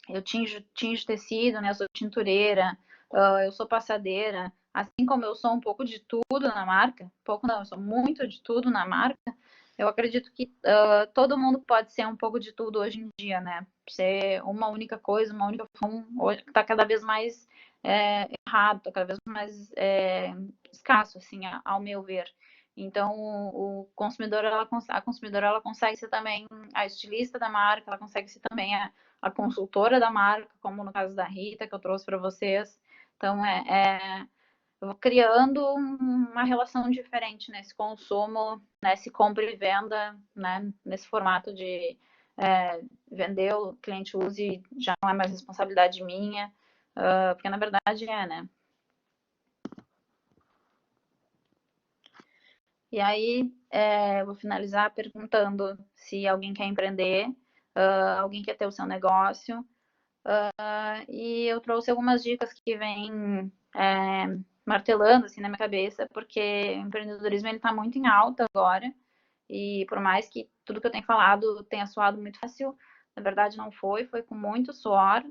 S3: eu tinjo tecido, né? Eu sou tintureira, eu sou passadeira. Assim como eu sou um pouco de tudo na marca, pouco não, eu sou muito de tudo na marca. Eu acredito que todo mundo pode ser um pouco de tudo hoje em dia, né? Ser uma única coisa, uma única função, está cada vez mais errado, está cada vez mais escasso, assim, ao meu ver. Então, o consumidor, a consumidora, ela consegue ser também a estilista da marca, ela consegue ser também a consultora da marca, como no caso da Rita, que eu trouxe para vocês. Então, eu vou criando uma relação diferente nesse consumo, nesse compra e venda, né? Nesse formato de vender, o cliente use, já não é mais responsabilidade minha, porque na verdade né? E aí, eu vou finalizar perguntando se alguém quer empreender, alguém quer ter o seu negócio, e eu trouxe algumas dicas que vêm martelando assim na minha cabeça, porque o empreendedorismo ele está muito em alta agora, e por mais que tudo que eu tenho falado tenha soado muito fácil, na verdade não foi com muito suor,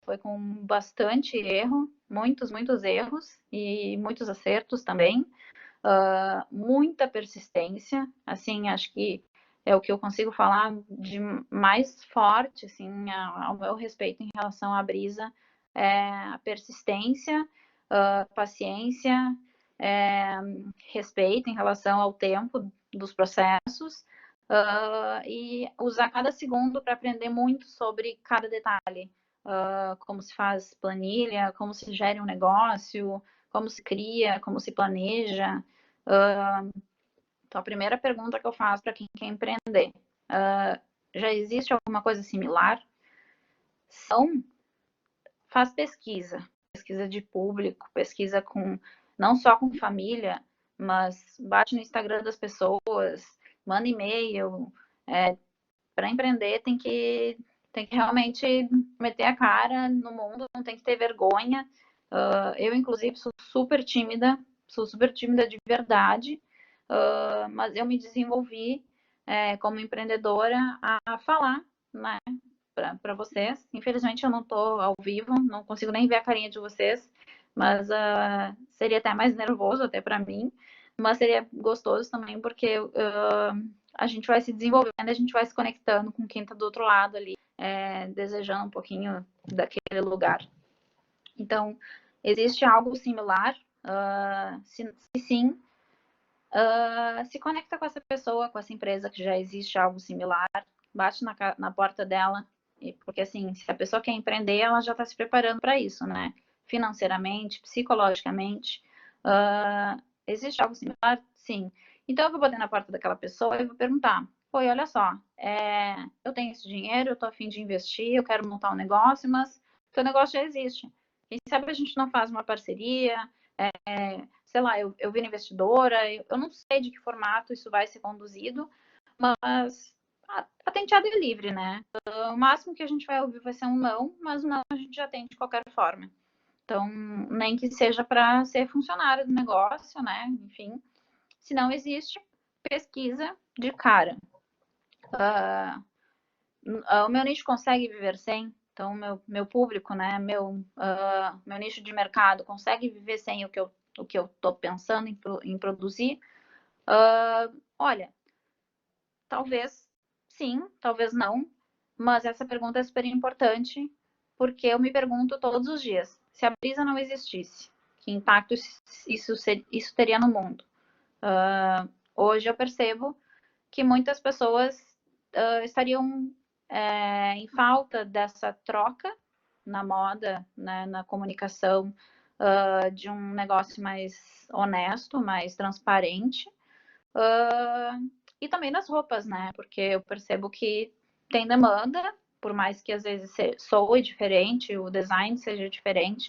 S3: foi com bastante erro, muitos erros e muitos acertos também, muita persistência, assim, acho que é o que eu consigo falar de mais forte, assim, ao meu respeito em relação à Brisa, a persistência, paciência, respeito em relação ao tempo dos processos, e usar cada segundo para aprender muito sobre cada detalhe, como se faz planilha, como se gera um negócio, como se cria, como se planeja. Então, a primeira pergunta que eu faço para quem quer empreender, já existe alguma coisa similar? Então, faz pesquisa de público, pesquisa não só com família, mas bate no Instagram das pessoas, manda e-mail. Para empreender tem que realmente meter a cara no mundo, não tem que ter vergonha. Eu, inclusive, sou super tímida de verdade, mas eu me desenvolvi como empreendedora a falar, né, para vocês. Infelizmente, eu não estou ao vivo, não consigo nem ver a carinha de vocês, mas seria até mais nervoso até para mim, mas seria gostoso também, porque a gente vai se desenvolvendo, a gente vai se conectando com quem está do outro lado ali, desejando um pouquinho daquele lugar. Então, existe algo similar? Se sim, se conecta com essa pessoa, com essa empresa que já existe algo similar, bate na porta dela, porque assim, se a pessoa quer empreender, ela já está se preparando para isso, né? Financeiramente, psicologicamente. Existe algo similar? Sim. Então, eu vou bater na porta daquela pessoa e vou perguntar: oi, olha só, eu tenho esse dinheiro, eu tô a fim de investir, eu quero montar um negócio, mas o teu negócio já existe. Quem sabe a gente não faz uma parceria, sei lá, eu viro investidora, eu não sei de que formato isso vai ser conduzido, mas a tenteada é livre, né? O máximo que a gente vai ouvir vai ser um não, mas o não a gente já tem de qualquer forma. Então, nem que seja para ser funcionário do negócio, né? Enfim, se não existe, pesquisa de cara. O meu nicho consegue viver sem? Então, meu público, né? Meu nicho de mercado consegue viver sem o que eu estou pensando em produzir? Olha, talvez sim, talvez não, mas essa pergunta é super importante, porque eu me pergunto todos os dias, se a brisa não existisse, que impacto isso teria no mundo? Hoje eu percebo que muitas pessoas estariam em falta dessa troca na moda, né, na comunicação, de um negócio mais honesto, mais transparente, e também nas roupas, né? Porque eu percebo que tem demanda, por mais que às vezes soe diferente, o design seja diferente.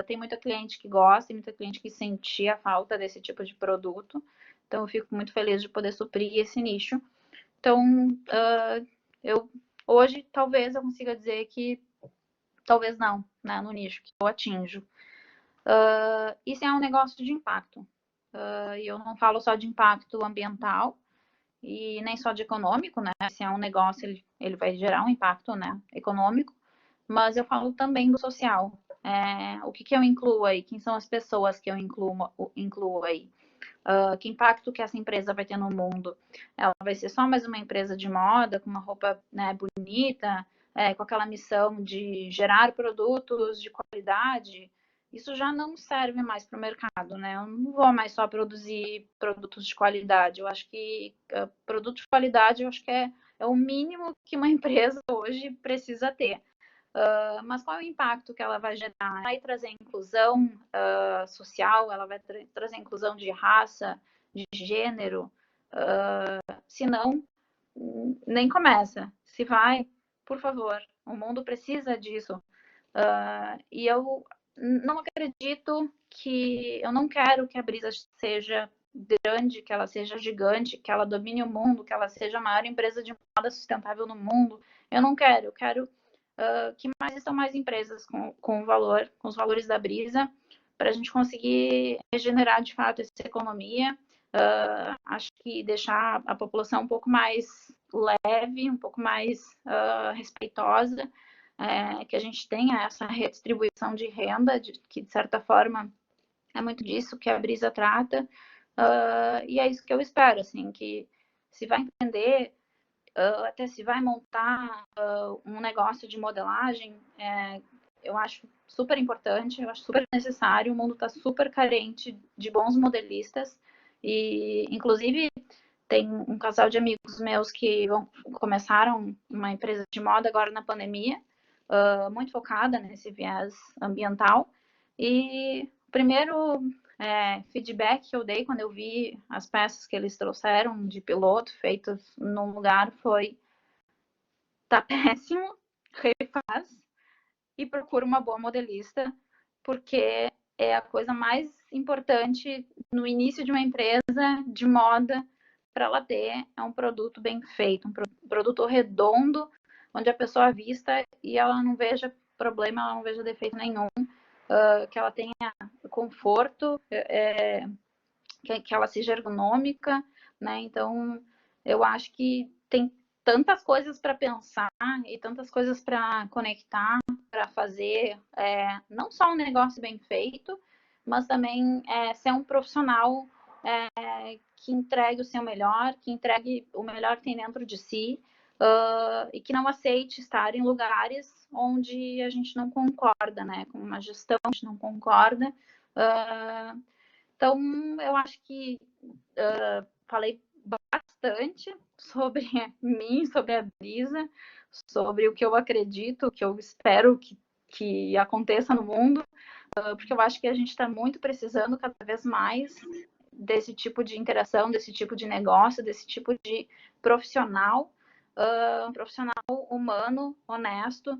S3: Tem muita cliente que gosta, e muita cliente que sentia falta desse tipo de produto. Então, eu fico muito feliz de poder suprir esse nicho. Então, hoje, talvez eu consiga dizer que talvez não, né, no nicho que eu atinjo. Isso é um negócio de impacto. E eu não falo só de impacto ambiental e nem só de econômico, né? Se é um negócio, ele vai gerar um impacto, né, econômico, mas eu falo também do social. O que eu incluo aí? Quem são as pessoas que eu incluo aí? Que impacto que essa empresa vai ter no mundo? Ela vai ser só mais uma empresa de moda, com uma roupa, né, bonita, com aquela missão de gerar produtos de qualidade? Isso já não serve mais para o mercado, né? Eu não vou mais só produzir produtos de qualidade. Eu acho que produto de qualidade, eu acho que é o mínimo que uma empresa hoje precisa ter. Mas qual é o impacto que ela vai gerar? Vai trazer inclusão social, ela vai trazer inclusão de raça, de gênero? Se não, nem começa. Se vai, por favor, o mundo precisa disso. E eu não acredito eu não quero que a Brisa seja grande, que ela seja gigante, que ela domine o mundo, que ela seja a maior empresa de moda sustentável no mundo. Eu não quero, eu quero que existam mais empresas com os valores da Brisa, para a gente conseguir regenerar de fato essa economia. Acho que deixar a população um pouco mais leve, um pouco mais respeitosa, que a gente tenha essa redistribuição de renda, que de certa forma é muito disso que a Brisa trata, e é isso que eu espero, assim, que se vai entender, até se vai montar um negócio de modelagem, eu acho super importante, eu acho super necessário, o mundo está super carente de bons modelistas, e inclusive tem um casal de amigos meus que começaram uma empresa de moda agora na pandemia, muito focada nesse viés ambiental. E o primeiro feedback que eu dei quando eu vi as peças que eles trouxeram de piloto feitas num lugar foi: tá péssimo, refaz e procura uma boa modelista, porque é a coisa mais importante no início de uma empresa de moda para ela ter um produto bem feito, um produto redondo, onde a pessoa vista e ela não veja problema, ela não veja defeito nenhum, que ela tenha conforto, que ela seja ergonômica, né? Então, eu acho que tem tantas coisas para pensar e tantas coisas para conectar, para fazer, não só um negócio bem feito, mas também ser um profissional que entregue o seu melhor, que entregue o melhor que tem dentro de si, e que não aceite estar em lugares onde a gente não concorda, né? Com uma gestão a gente não concorda. Então, eu acho que falei bastante sobre mim, sobre a Brisa, sobre o que eu acredito, o que eu espero que aconteça no mundo, porque eu acho que a gente está muito precisando cada vez mais desse tipo de interação, desse tipo de negócio, desse tipo de profissional, um profissional humano, honesto,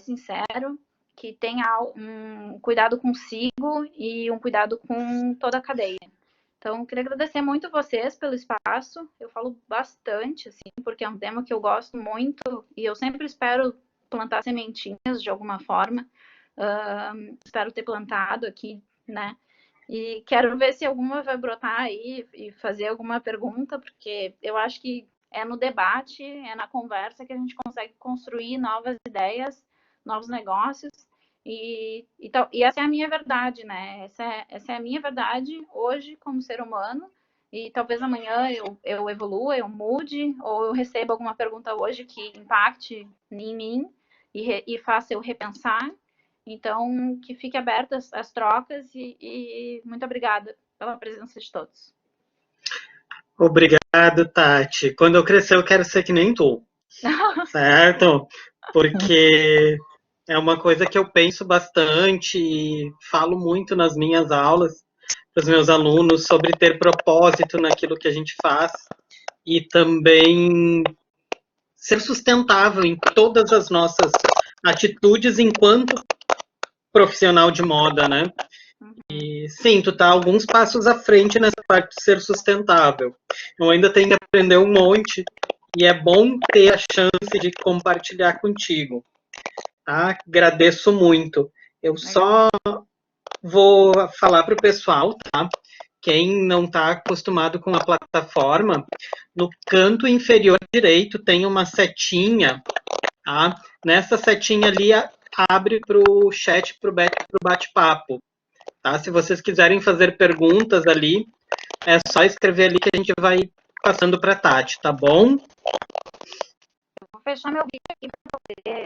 S3: sincero, que tenha um cuidado consigo e um cuidado com toda a cadeia. Então, queria agradecer muito vocês pelo espaço. Eu falo bastante, assim, porque é um tema que eu gosto muito e eu sempre espero plantar sementinhas de alguma forma. Espero ter plantado aqui, né? E quero ver se alguma vai brotar aí e fazer alguma pergunta, porque eu acho que é no debate, é na conversa que a gente consegue construir novas ideias, novos negócios. E essa é a minha verdade, né? Essa é a minha verdade hoje como ser humano. E talvez amanhã eu evolua, eu mude, ou eu receba alguma pergunta hoje que impacte em mim e faça eu repensar. Então, que fique abertas as trocas e muito obrigada pela presença de todos.
S1: Obrigado, Tati. Quando eu crescer, eu quero ser que nem tu, certo? Porque é uma coisa que eu penso bastante e falo muito nas minhas aulas para os meus alunos sobre ter propósito naquilo que a gente faz e também ser sustentável em todas as nossas atitudes enquanto profissional de moda, né? E sim, tu tá alguns passos à frente nessa parte de ser sustentável. Eu ainda tenho que aprender um monte e é bom ter a chance de compartilhar contigo. Tá? Agradeço muito. Eu só vou falar para o pessoal, tá? Quem não está acostumado com a plataforma, no canto inferior direito tem uma setinha, tá? Nessa setinha ali abre para o chat, para o bate-papo. Tá? Se vocês quiserem fazer perguntas ali, é só escrever ali que a gente vai passando para a Tati, tá bom?
S3: Eu vou fechar meu vídeo aqui para poder.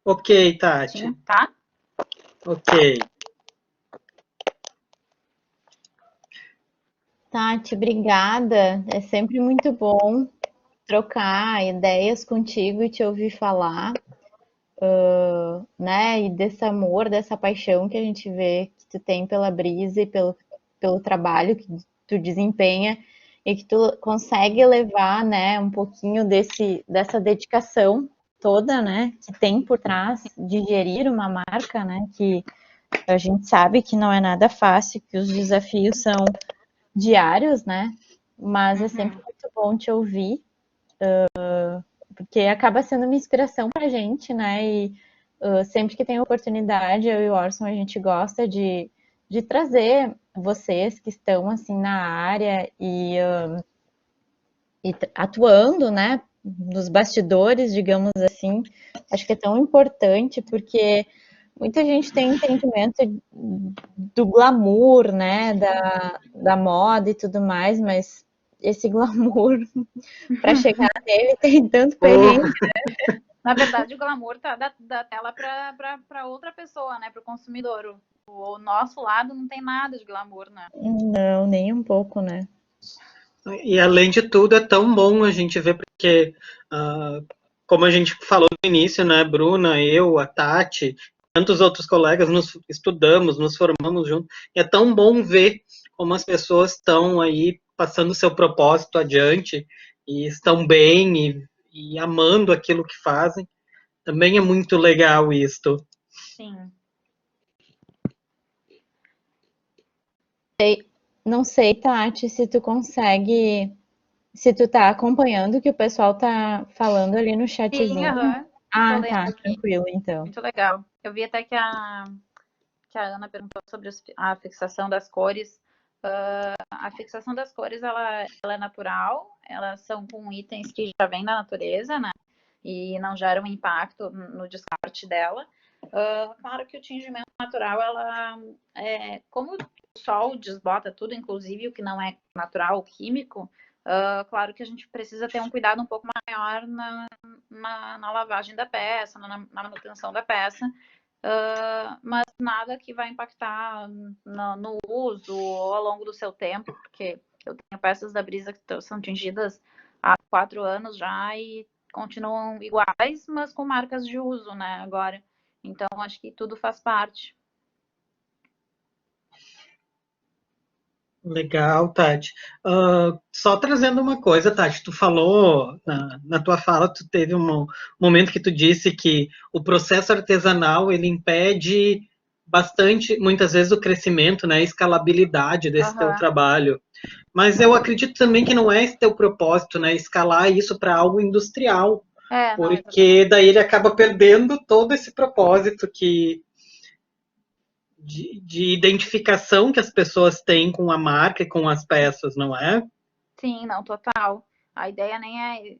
S1: Ok, Tati.
S3: Tá?
S1: Ok.
S2: Tati, obrigada. É sempre muito bom trocar ideias contigo e te ouvir falar, né? E desse amor, dessa paixão que a gente vê que tu tem pela Brisa e pelo trabalho que tu desempenha e que tu consegue levar, né, um pouquinho dessa dedicação toda, né, que tem por trás de gerir uma marca, né, que a gente sabe que não é nada fácil, que os desafios são diários, né? Mas é sempre muito bom te ouvir, porque acaba sendo uma inspiração pra gente, né? E sempre que tem oportunidade, eu e o Orson, a gente gosta de trazer vocês que estão assim na área e atuando, né? Nos bastidores, digamos assim. Acho que é tão importante porque muita gente tem entendimento do glamour, né, da moda e tudo mais, mas esse glamour, para chegar nele, tem tanto perrengue.
S3: Na verdade, o glamour tá da tela para outra pessoa, né, para o consumidor. O nosso lado não tem nada de glamour, né?
S2: Não, nem um pouco, né?
S1: E além de tudo, é tão bom a gente ver, porque, como a gente falou no início, né, Bruna, eu, a Tati, tantos outros colegas, nos estudamos, nos formamos juntos, e é tão bom ver como as pessoas estão aí passando seu propósito adiante, e estão bem, e amando aquilo que fazem. Também é muito legal isto.
S3: Sim.
S2: Não sei, Tati, se tu consegue, se tu tá acompanhando o que o pessoal tá falando ali no
S3: Sim,
S2: chatzinho.
S3: Tô
S2: Ah,
S3: lendo
S2: tá,
S3: aqui.
S2: tranquilo, então.
S3: Muito legal. Eu vi até que a Ana perguntou sobre a fixação das cores. A fixação das cores, ela é natural, elas são com itens que já vêm da natureza, né? E não geram impacto no descarte dela. Claro que o tingimento natural, como o sol desbota tudo, inclusive o que não é natural, o químico, claro que a gente precisa ter um cuidado um pouco maior na lavagem da peça, na manutenção da peça, mas nada que vai impactar no uso ou ao longo do seu tempo, porque eu tenho peças da Brisa que são tingidas há 4 anos já e continuam iguais, mas com marcas de uso, né, agora. Então, acho que tudo faz parte.
S1: Legal, Tati. Só trazendo uma coisa, Tati, tu falou na tua fala, tu teve um momento que tu disse que o processo artesanal ele impede bastante, muitas vezes, o crescimento, né, a escalabilidade desse teu
S3: Aham.
S1: trabalho. Mas eu acredito também que não é esse teu propósito, né, escalar isso para algo industrial,
S3: É, não,
S1: porque
S3: exatamente.
S1: daí ele acaba perdendo todo esse propósito de identificação que as pessoas têm com a marca e com as peças, não é?
S3: Sim, não, total. A ideia nem é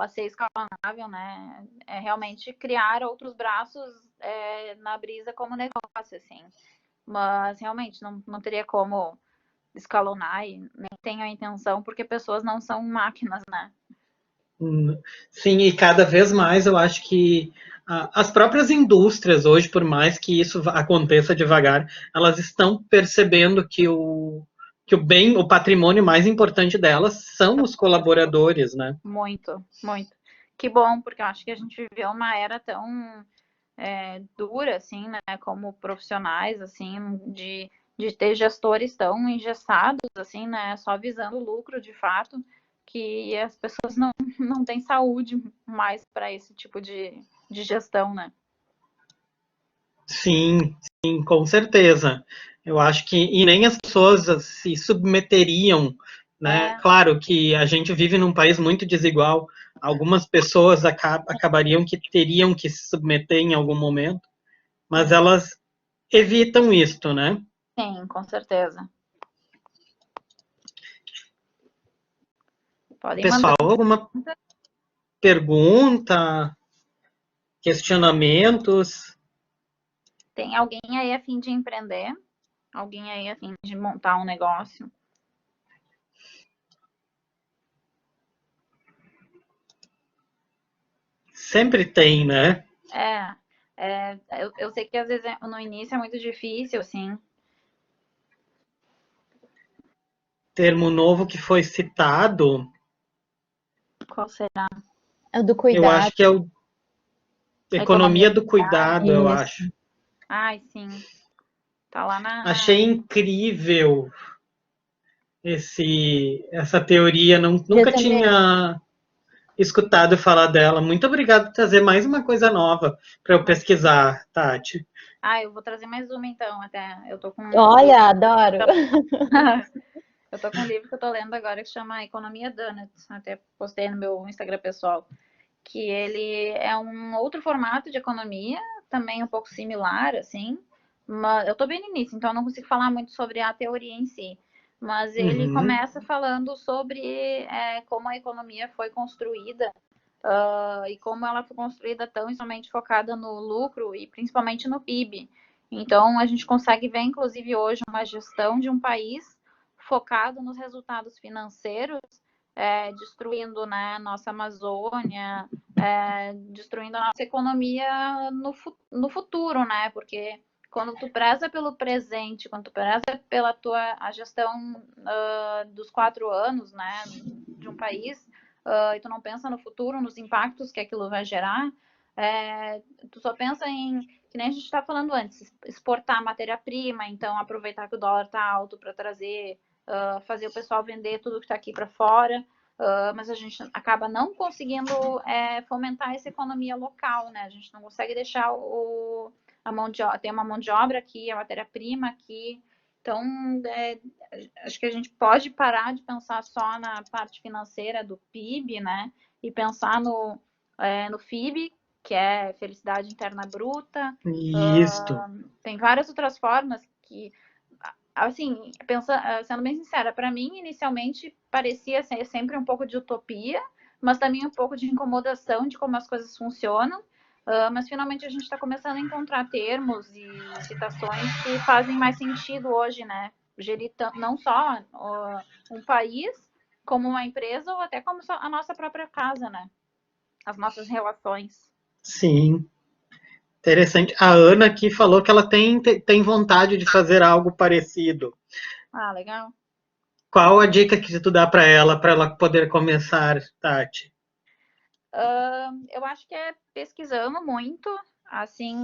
S3: ser escalonável, né? É realmente criar outros braços na Brisa como negócio, assim. Mas realmente não teria como escalonar e nem tenho a intenção, porque pessoas não são máquinas, né?
S1: Sim, e cada vez mais eu acho que as próprias indústrias hoje, por mais que isso aconteça devagar, elas estão percebendo que o bem, o patrimônio mais importante delas são os colaboradores, né?
S3: Muito, muito. Que bom, porque eu acho que a gente viveu uma era tão dura, assim, né, como profissionais, assim, de ter gestores tão engessados, assim, né, só visando o lucro de fato, que as pessoas não têm saúde mais para esse tipo de gestão, né?
S1: Sim, sim, com certeza. Eu acho que e nem as pessoas se submeteriam, né?
S3: É,
S1: Claro que a gente vive num país muito desigual. Algumas pessoas acabariam que teriam que se submeter em algum momento, mas
S3: sim,
S1: elas evitam isto, né?
S3: sim, com certeza. Podem mandar.
S1: Pessoal, alguma pergunta, questionamentos?
S3: Tem alguém aí a fim de empreender? Alguém aí a fim de montar um negócio?
S1: Sempre tem, né?
S3: É, eu sei que às vezes no início é muito difícil, assim.
S1: Termo novo que foi citado,
S3: Qual será?
S2: É o do
S1: eu
S2: cuidado.
S1: acho que é o
S3: A economia
S1: economia
S3: do
S1: do cuidado, eu
S2: Isso.
S1: acho.
S3: Ai, sim. Tá lá
S1: Achei incrível essa teoria,
S2: Eu
S1: nunca
S2: também.
S1: tinha escutado falar dela. Muito obrigado por trazer mais uma coisa nova para eu
S3: Imagina.
S1: pesquisar, Tati.
S3: Ah, eu vou trazer mais uma então, até. Eu tô com um livro.
S2: Olha, adoro.
S3: Eu tô com um livro que eu tô lendo agora que chama Economia Donut. Até postei no meu Instagram pessoal. Que ele é um outro formato de economia, também um pouco similar, assim. Mas eu tô bem no início, então eu não consigo falar muito sobre a teoria em si. Mas ele
S1: Uhum.
S3: começa falando sobre como a economia foi construída e como ela foi construída tão somente focada no lucro e principalmente no PIB. Então, a gente consegue ver, inclusive, hoje, uma gestão de um país focado nos resultados financeiros, destruindo, né, nossa Amazônia, destruindo a nossa economia no futuro, né? Porque quando tu preza pelo presente, quando tu preza pela a gestão dos 4 anos, né, de um país, e tu não pensa no futuro, nos impactos que aquilo vai gerar, tu só pensa em, que nem a gente está falando antes, exportar matéria-prima, então aproveitar que o dólar está alto para trazer, fazer o pessoal vender tudo que está aqui para fora, mas a gente acaba não conseguindo fomentar essa economia local, né? A gente não consegue deixar a mão de obra, ter uma mão de obra aqui, a matéria-prima aqui. Então, acho que a gente pode parar de pensar só na parte financeira do PIB, né? E pensar no FIB, que é felicidade interna bruta.
S1: Isto.
S3: Tem várias outras formas que, assim, sendo bem sincera, para mim, inicialmente, parecia ser sempre um pouco de utopia, mas também um pouco de incomodação de como as coisas funcionam. Mas finalmente a gente está começando a encontrar termos e citações que fazem mais sentido hoje, né? Gerir não só um país, como uma empresa, ou até como a nossa própria casa, né? As nossas relações.
S1: Sim, interessante. A Ana aqui falou que ela tem vontade de fazer algo parecido.
S3: Ah, legal.
S1: Qual a dica que tu dá para ela poder começar, Tati?
S3: Eu acho que é pesquisando muito, assim,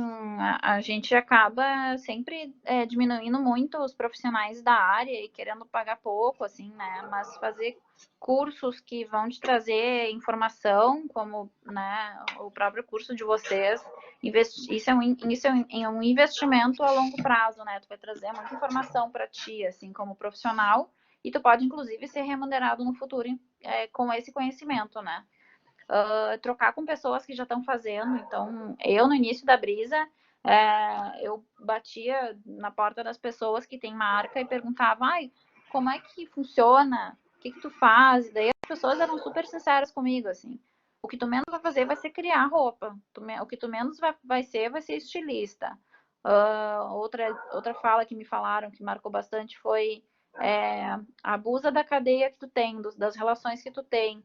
S3: a gente acaba sempre diminuindo muito os profissionais da área e querendo pagar pouco, assim, né? Mas fazer cursos que vão te trazer informação, como, né, o próprio curso de vocês, isso é um investimento a longo prazo, né? Tu vai trazer muita informação para ti, assim, como profissional, e tu pode, inclusive, ser remunerado no futuro com esse conhecimento, né? Trocar com pessoas que já estão fazendo. Então, eu no início da Brisa, eu batia na porta das pessoas que têm marca e perguntava, ai, como é que funciona? O que tu faz? E daí as pessoas eram super sinceras comigo, assim. O que tu menos vai fazer vai ser criar roupa. O que tu menos vai ser estilista. Outra fala que me falaram, que marcou bastante, foi abusa da cadeia que tu tem, das relações que tu tem.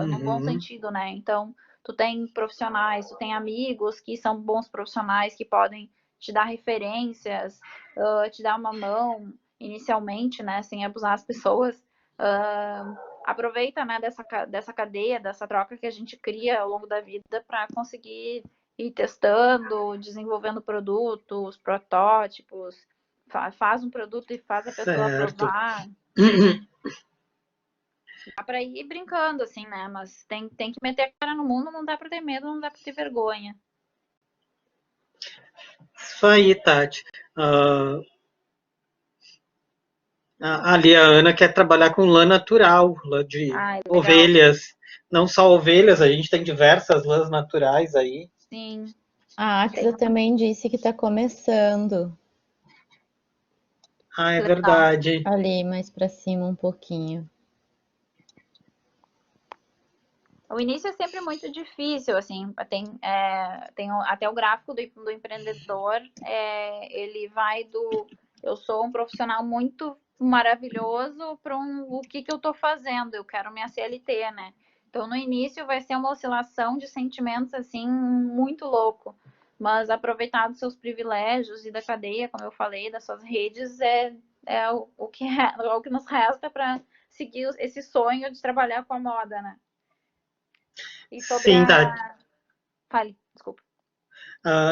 S3: No bom sentido, né? Então, tu tem profissionais, tu tem amigos que são bons profissionais, que podem te dar referências, te dar uma mão inicialmente, né? Sem abusar as pessoas. Aproveita, né, dessa cadeia, dessa troca que a gente cria ao longo da vida para conseguir ir testando, desenvolvendo produtos, protótipos, faz um produto e faz a pessoa provar. Dá para ir brincando, assim, né? Mas tem que meter a cara no mundo, não dá para ter medo, não dá para ter vergonha.
S1: Isso aí, Tati. Ali a Ana quer trabalhar com lã natural, lã de ovelhas. Não só ovelhas, a gente tem diversas lãs naturais aí.
S3: Sim.
S2: A Axa também disse que está começando.
S1: É verdade.
S2: Ali, mais para cima um pouquinho.
S3: O início é sempre muito difícil, assim, tem até o gráfico do empreendedor, ele vai eu sou um profissional muito maravilhoso para o que eu estou fazendo, eu quero minha CLT, né? Então, no início vai ser uma oscilação de sentimentos, assim, muito louco, mas aproveitar dos seus privilégios e da cadeia, como eu falei, das suas redes, o que nos resta para seguir esse sonho de trabalhar com a moda, né? E sobre
S1: Sim, tá.
S3: Fale, desculpa.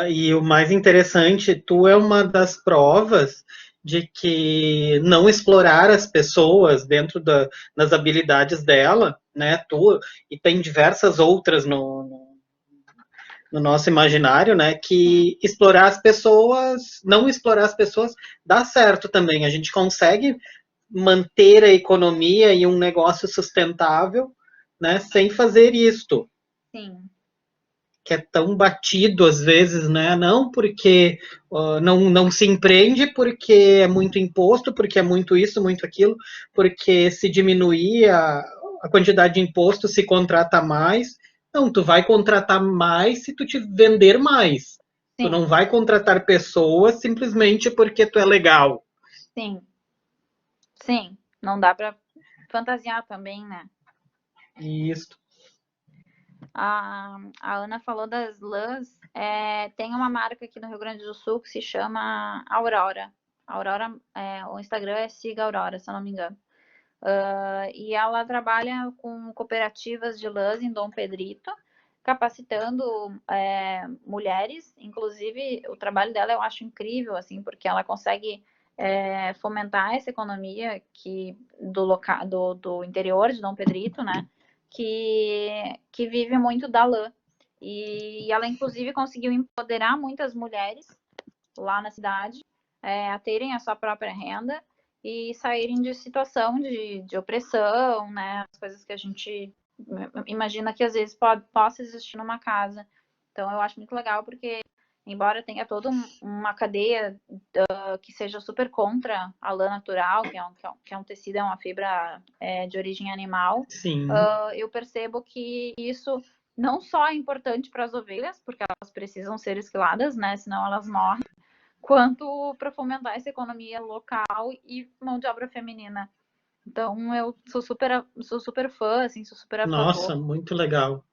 S1: E o mais interessante, tu é uma das provas de que não explorar as pessoas dentro das habilidades dela, né? E tem diversas outras no nosso imaginário, né? Que explorar as pessoas, não explorar as pessoas, dá certo também. A gente consegue manter a economia e um negócio sustentável, né? Sem fazer isto.
S3: Sim.
S1: Que é tão batido às vezes, né? Não porque não se empreende porque é muito imposto, porque é muito isso, muito aquilo, porque se diminuir a quantidade de imposto se contrata mais. Não, tu vai contratar mais se tu te vender mais.
S3: Sim.
S1: Tu não vai contratar pessoas simplesmente porque tu é legal.
S3: Sim. Sim. Não dá para fantasiar também, né?
S1: Isso.
S3: A Ana falou das lãs. Tem uma marca aqui no Rio Grande do Sul que se chama Aurora. Aurora, o Instagram é Siga Aurora, se eu não me engano. E ela trabalha com cooperativas de lãs em Dom Pedrito, capacitando mulheres. Inclusive, o trabalho dela eu acho incrível, assim, porque ela consegue fomentar essa economia do interior de Dom Pedrito, né? Que vive muito da lã. E ela, inclusive, conseguiu empoderar muitas mulheres lá na cidade a terem a sua própria renda e saírem de situação de opressão, né? As coisas que a gente imagina que às vezes possa existir numa casa. Então, eu acho muito legal porque, embora tenha toda uma cadeia que seja super contra a lã natural, que é um tecido, é uma fibra de origem animal,
S1: Sim.
S3: Eu percebo que isso não só é importante para as ovelhas, porque elas precisam ser esquiladas, né? Senão elas morrem, quanto para fomentar essa economia local e mão de obra feminina. Então, eu sou super fã, assim, sou super a favor.
S1: Nossa, muito legal.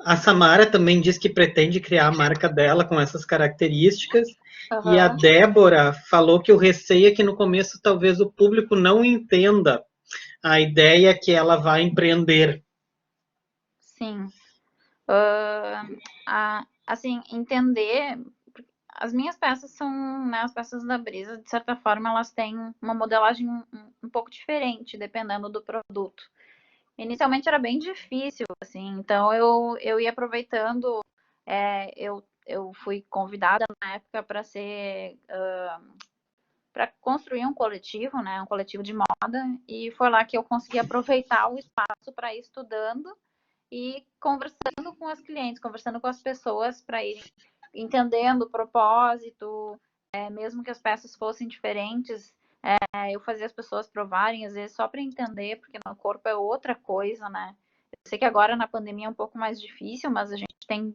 S1: A Samara também diz que pretende criar a marca dela com essas características. E a Débora falou que o receio é que no começo talvez o público não entenda a ideia que ela vai empreender.
S3: Sim. Assim, entender. As minhas peças são, né, as peças da Brisa, de certa forma, elas têm uma modelagem um pouco diferente, dependendo do produto. Inicialmente era bem difícil, assim, então eu ia aproveitando, eu fui convidada na época para ser, para construir um coletivo, né, um coletivo de moda, e foi lá que eu consegui aproveitar o espaço para ir estudando e conversando com as clientes, conversando com as pessoas para irem entendendo o propósito, mesmo que as peças fossem diferentes, eu fazia as pessoas provarem, às vezes só para entender, porque no corpo é outra coisa, né? Eu sei que agora na pandemia é um pouco mais difícil, mas a gente tem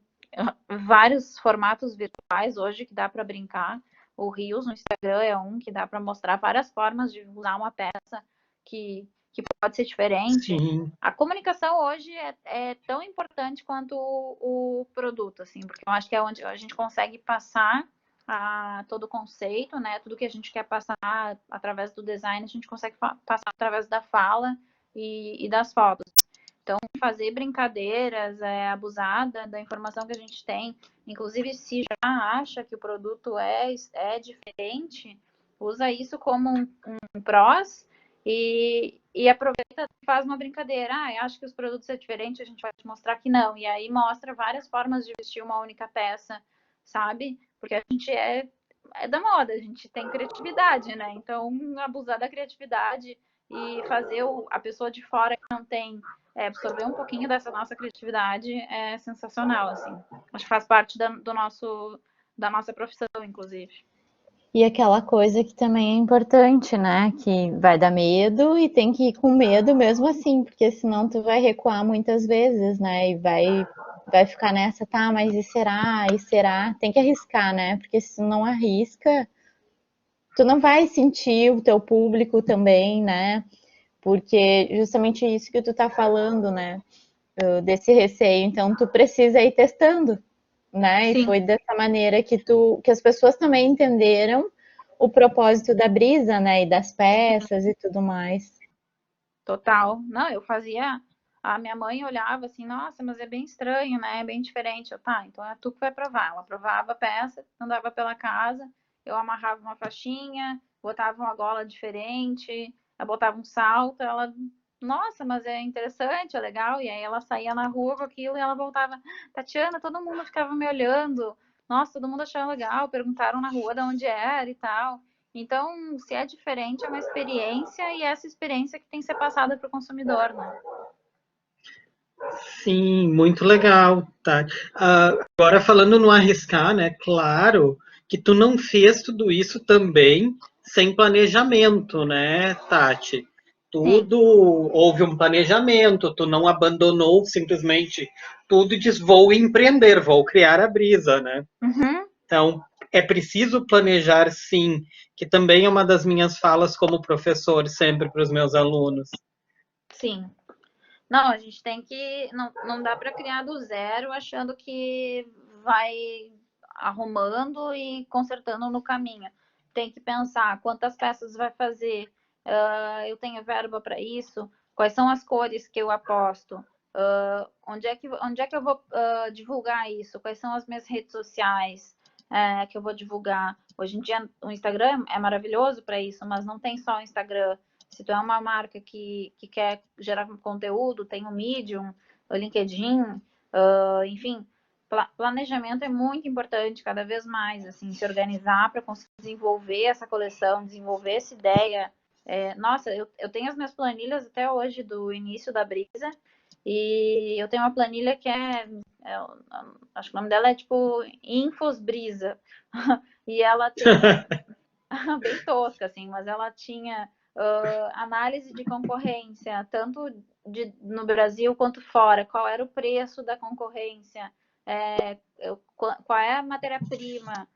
S3: vários formatos virtuais hoje que dá para brincar. O Reels no Instagram é um que dá para mostrar várias formas de usar uma peça que pode ser diferente.
S1: Sim.
S3: A comunicação hoje é tão importante quanto o produto, assim, porque eu acho que é onde a gente consegue passar todo o conceito, né? Tudo que a gente quer passar através do design, a gente consegue passar através da fala e das fotos. Então, fazer brincadeiras, abusar da informação que a gente tem, inclusive se já acha que o produto é diferente, usa isso como um prós e aproveita, faz uma brincadeira. Acho que os produtos é diferente, a gente vai te mostrar que não. E aí mostra várias formas de vestir uma única peça, sabe? Porque a gente é da moda, a gente tem criatividade, né? Então, abusar da criatividade e fazer a pessoa de fora que não tem absorver um pouquinho dessa nossa criatividade é sensacional, assim. Acho que faz parte da nossa profissão, inclusive.
S2: E aquela coisa que também é importante, né? Que vai dar medo e tem que ir com medo mesmo assim, porque senão tu vai recuar muitas vezes, né? E vai ficar nessa, tá, mas e será? E será? Tem que arriscar, né? Porque se tu não arrisca, tu não vai sentir o teu público também, né? Porque justamente isso que tu tá falando, né? Desse receio. Então tu precisa ir testando, né? E
S3: Sim.
S2: foi dessa maneira que as pessoas também entenderam o propósito da Brisa, né? E das peças e tudo mais.
S3: Total. Não, eu fazia. A minha mãe olhava assim, nossa, mas é bem estranho, né? É bem diferente. Tá, então é tu que vai provar. Ela provava a peça, andava pela casa, eu amarrava uma faixinha, botava uma gola diferente, ela botava um salto, ela, nossa, mas é interessante, é legal. E aí ela saía na rua com aquilo e ela voltava, Tatiana, todo mundo ficava me olhando. Nossa, todo mundo achava legal, perguntaram na rua de onde era e tal. Então, se é diferente, é uma experiência e essa experiência que tem que ser passada para o consumidor, né?
S1: Sim, muito legal, tá? Agora falando no arriscar, né? Claro que tu não fez tudo isso também sem planejamento, né, Tati?
S3: Sim.
S1: Tudo houve um planejamento, tu não abandonou simplesmente tudo e diz vou empreender, vou criar a Brisa, né?
S3: Uhum.
S1: Então é preciso planejar, sim, que também é uma das minhas falas como professor sempre para os meus alunos.
S3: Sim. Não, a gente tem que. Não dá para criar do zero achando que vai arrumando e consertando no caminho. Tem que pensar quantas peças vai fazer, eu tenho verba para isso, quais são as cores que eu aposto, onde é que eu vou divulgar isso, quais são as minhas redes sociais que eu vou divulgar. Hoje em dia o Instagram é maravilhoso para isso, mas não tem só o Instagram. Se tu é uma marca que quer gerar conteúdo, tem o Medium, o LinkedIn, enfim, planejamento é muito importante cada vez mais, assim, se organizar para conseguir desenvolver essa coleção, desenvolver essa ideia. Nossa, eu tenho as minhas planilhas até hoje do início da Brisa e eu tenho uma planilha que acho que o nome dela é tipo Infos Brisa e ela tem bem tosca, assim, mas ela tinha análise de concorrência, tanto no Brasil quanto fora, qual era o preço da concorrência, qual é a matéria-prima,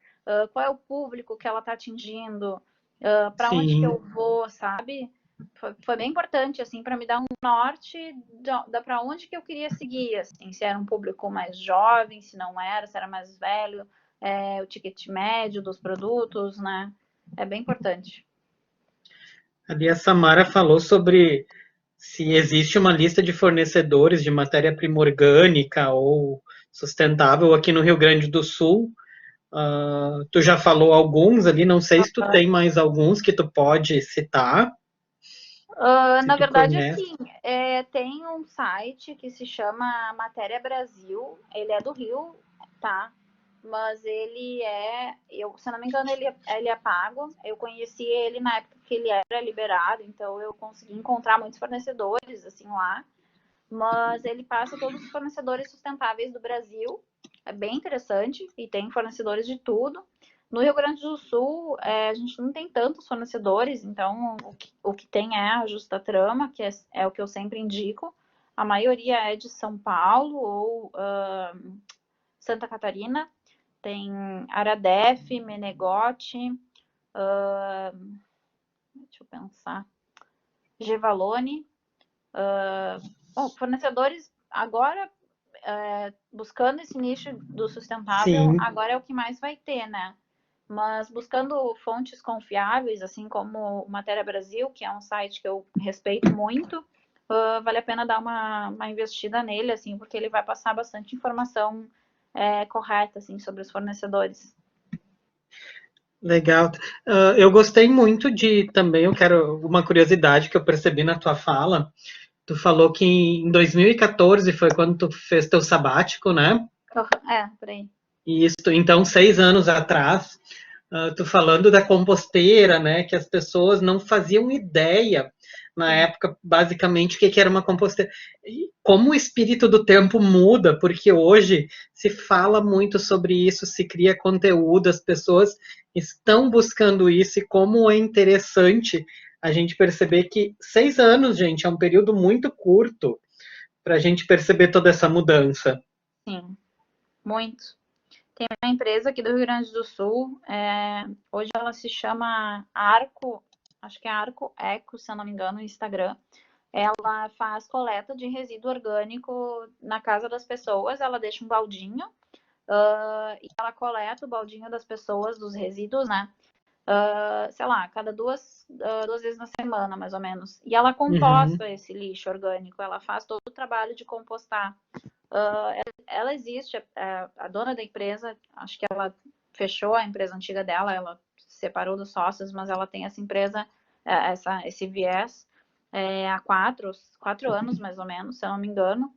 S3: qual é o público que ela está atingindo, para onde que eu
S1: Sim.
S3: vou, sabe? Foi bem importante, assim, para me dar um norte para onde que eu queria seguir, assim, se era um público mais jovem, se não era, se era mais velho, o ticket médio dos produtos, né? É bem importante.
S1: Ali a Samara falou sobre se existe uma lista de fornecedores de matéria-prima orgânica ou sustentável aqui no Rio Grande do Sul. Tu já falou alguns ali, não sei se tu tem mais alguns que tu pode citar.
S3: Na verdade,
S1: conhece.
S3: assim, tem um site que se chama Matéria Brasil, ele é do Rio, tá? Mas ele se não me engano, ele é pago. Eu conheci ele na época que ele era liberado, então eu consegui encontrar muitos fornecedores, assim, lá. Mas ele passa todos os fornecedores sustentáveis do Brasil, é bem interessante, e tem fornecedores de tudo. No Rio Grande do Sul, a gente não tem tantos fornecedores, então o que tem é a Justa Trama, que é o que eu sempre indico. A maioria é de São Paulo ou Santa Catarina. Tem Aradef, Menegote, deixa eu pensar, Gevalone. Fornecedores agora, buscando esse nicho do sustentável,
S1: Sim.
S3: agora é o que mais vai ter, né? Mas buscando fontes confiáveis, assim como o Matéria Brasil, que é um site que eu respeito muito, vale a pena dar uma investida nele, assim, porque ele vai passar bastante informação correta, assim, sobre os fornecedores.
S1: Legal. Eu gostei muito também, eu quero uma curiosidade que eu percebi na tua fala. Tu falou que em 2014 foi quando tu fez teu sabático, né?
S3: Por aí.
S1: Isso, então 6 anos atrás, tu falando da composteira, né? Que as pessoas não faziam ideia na época, basicamente, o que era uma composteira. E como o espírito do tempo muda, porque hoje se fala muito sobre isso, se cria conteúdo, as pessoas estão buscando isso, e como é interessante a gente perceber que 6 anos, gente, é um período muito curto para a gente perceber toda essa mudança.
S3: Sim, muito. Tem uma empresa aqui do Rio Grande do Sul, hoje ela se chama Arco, acho que é Arco Eco, se eu não me engano, no Instagram. Ela faz coleta de resíduo orgânico na casa das pessoas, ela deixa um baldinho e ela coleta o baldinho das pessoas, dos resíduos, né? Sei lá, cada duas vezes na semana, mais ou menos. E ela composta esse lixo orgânico, ela faz todo o trabalho de compostar. Ela existe, a dona da empresa, acho que ela fechou a empresa antiga dela, ela se separou dos sócios, mas ela tem essa empresa, esse viés, há 4 anos, mais ou menos, se eu não me engano.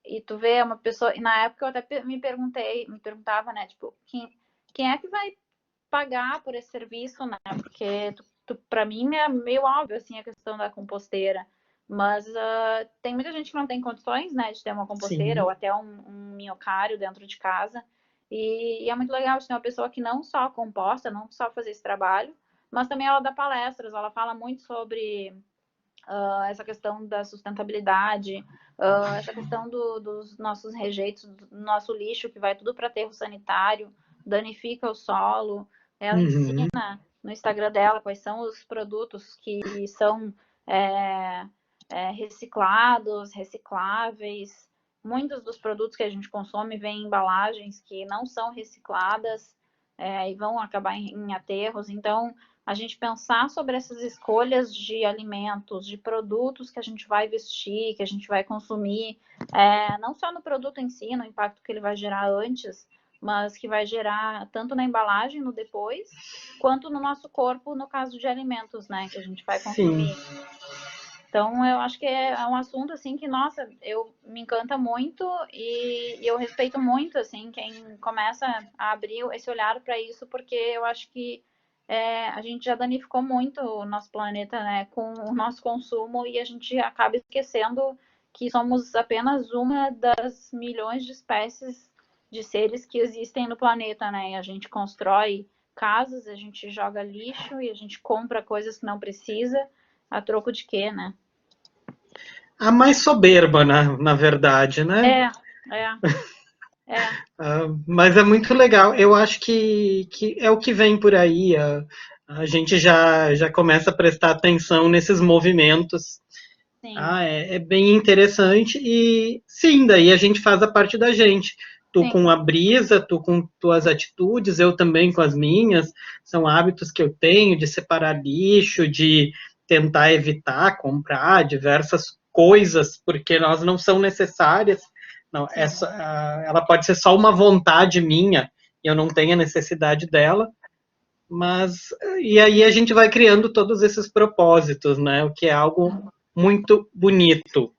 S3: E tu vê uma pessoa, e na época eu até me perguntava, né, tipo, quem é que vai pagar por esse serviço, né? Porque para mim é meio óbvio, assim, a questão da composteira. Mas tem muita gente que não tem condições, né, de ter uma composteira. Sim. Ou até um minhocário dentro de casa. E é muito legal de ter uma pessoa que não só composta, não só fazer esse trabalho, mas também ela dá palestras, ela fala muito sobre essa questão da sustentabilidade, essa questão dos nossos rejeitos, do nosso lixo, que vai tudo para aterro sanitário, danifica o solo. Ela ensina no Instagram dela quais são os produtos que são reciclados, recicláveis. Muitos dos produtos que a gente consome vêm em embalagens que não são recicladas e vão acabar em aterros. Então, a gente pensar sobre essas escolhas de alimentos, de produtos que a gente vai vestir, que a gente vai consumir, não só no produto em si, no impacto que ele vai gerar antes, mas que vai gerar tanto na embalagem, no depois, quanto no nosso corpo, no caso de alimentos, né, que a gente vai consumir. Sim. Então, eu acho que é um assunto, assim, que, nossa, me encanta muito e eu respeito muito, assim, quem começa a abrir esse olhar para isso, porque eu acho que a gente já danificou muito o nosso planeta, né, com o nosso consumo, e a gente acaba esquecendo que somos apenas uma das milhões de espécies de seres que existem no planeta, né, e a gente constrói casas, a gente joga lixo e a gente compra coisas que não precisa, a troco de quê, né?
S1: A mais soberba, na verdade, né? Mas é muito legal. Eu acho que é o que vem por aí. A gente já começa a prestar atenção nesses movimentos. Sim. É bem interessante. E sim, daí a gente faz a parte da gente. Tu sim. Com a brisa, tu com tuas atitudes, eu também com as minhas. São hábitos que eu tenho de separar lixo, de tentar evitar comprar diversas coisas, porque elas não são necessárias. Não, ela pode ser só uma vontade minha, e eu não tenho a necessidade dela, mas e aí a gente vai criando todos esses propósitos, né? O que é algo muito bonito.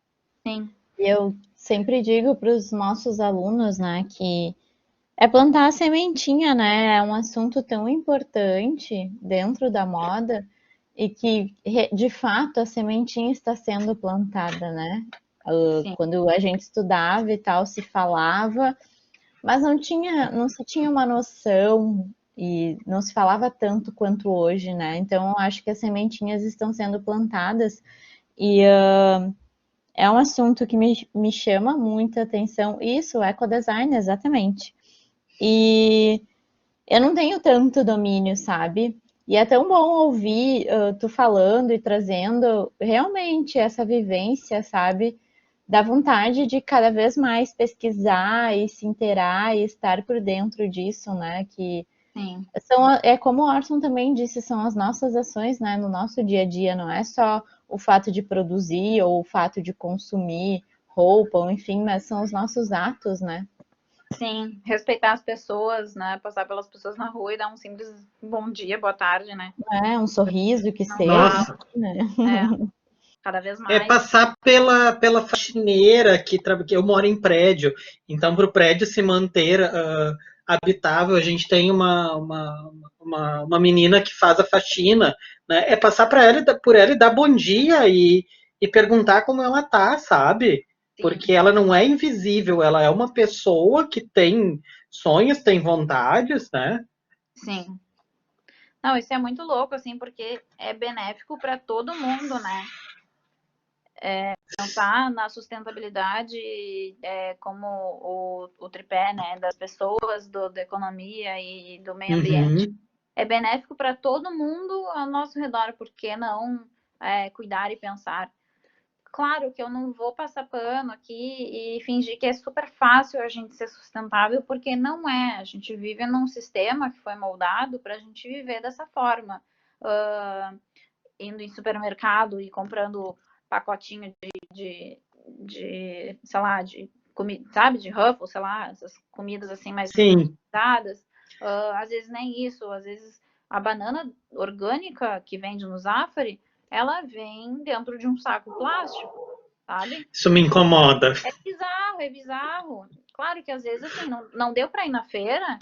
S3: Sim.
S2: Eu sempre digo para os nossos alunos, né, que é plantar a sementinha, né? É um assunto tão importante dentro da moda e que, de fato, a sementinha está sendo plantada, né? Quando a gente estudava e tal, se falava, mas não se tinha uma noção e não se falava tanto quanto hoje, né? Então, eu acho que as sementinhas estão sendo plantadas e é um assunto que me chama muita atenção. Isso, ecodesign, exatamente. E eu não tenho tanto domínio, sabe? E é tão bom ouvir tu falando e trazendo realmente essa vivência, sabe? Da vontade de cada vez mais pesquisar e se inteirar e estar por dentro disso, né? Que
S3: Sim.
S2: é como o Orson também disse, são as nossas ações, né? No nosso dia a dia, não é só o fato de produzir ou o fato de consumir roupa, ou enfim, mas são os nossos atos, né?
S3: Sim, respeitar as pessoas, né? Passar pelas pessoas na rua e dar um simples bom dia, boa tarde, né?
S2: É, um sorriso que seja,
S1: Nossa,
S2: né?
S3: Cada vez
S1: é
S3: mais.
S1: passar pela faxineira que eu moro em prédio, então para o prédio se manter habitável, a gente tem uma menina que faz a faxina, né? É passar por ela e dar bom dia e perguntar como ela tá, sabe?
S3: Sim.
S1: Porque ela não é invisível, ela é uma pessoa que tem sonhos, tem vontades, né?
S3: Sim. Não, isso é muito louco, assim, porque é benéfico para todo mundo, né? Pensar na sustentabilidade como o tripé, né? Das pessoas, da economia e do meio ambiente. É benéfico para todo mundo ao nosso redor, por que não cuidar e pensar? Claro que eu não vou passar pano aqui e fingir que é super fácil a gente ser sustentável, porque não é. A gente vive num sistema que foi moldado para a gente viver dessa forma. Indo em supermercado e comprando pacotinho sei lá, de comida, sabe, de Ruffles, sei lá, essas comidas assim mais pesadas. Às vezes nem isso, às vezes a banana orgânica que vende no Zafari, ela vem dentro de um saco plástico, sabe?
S1: Isso me incomoda.
S3: É bizarro. Claro que às vezes assim, não deu para ir na feira,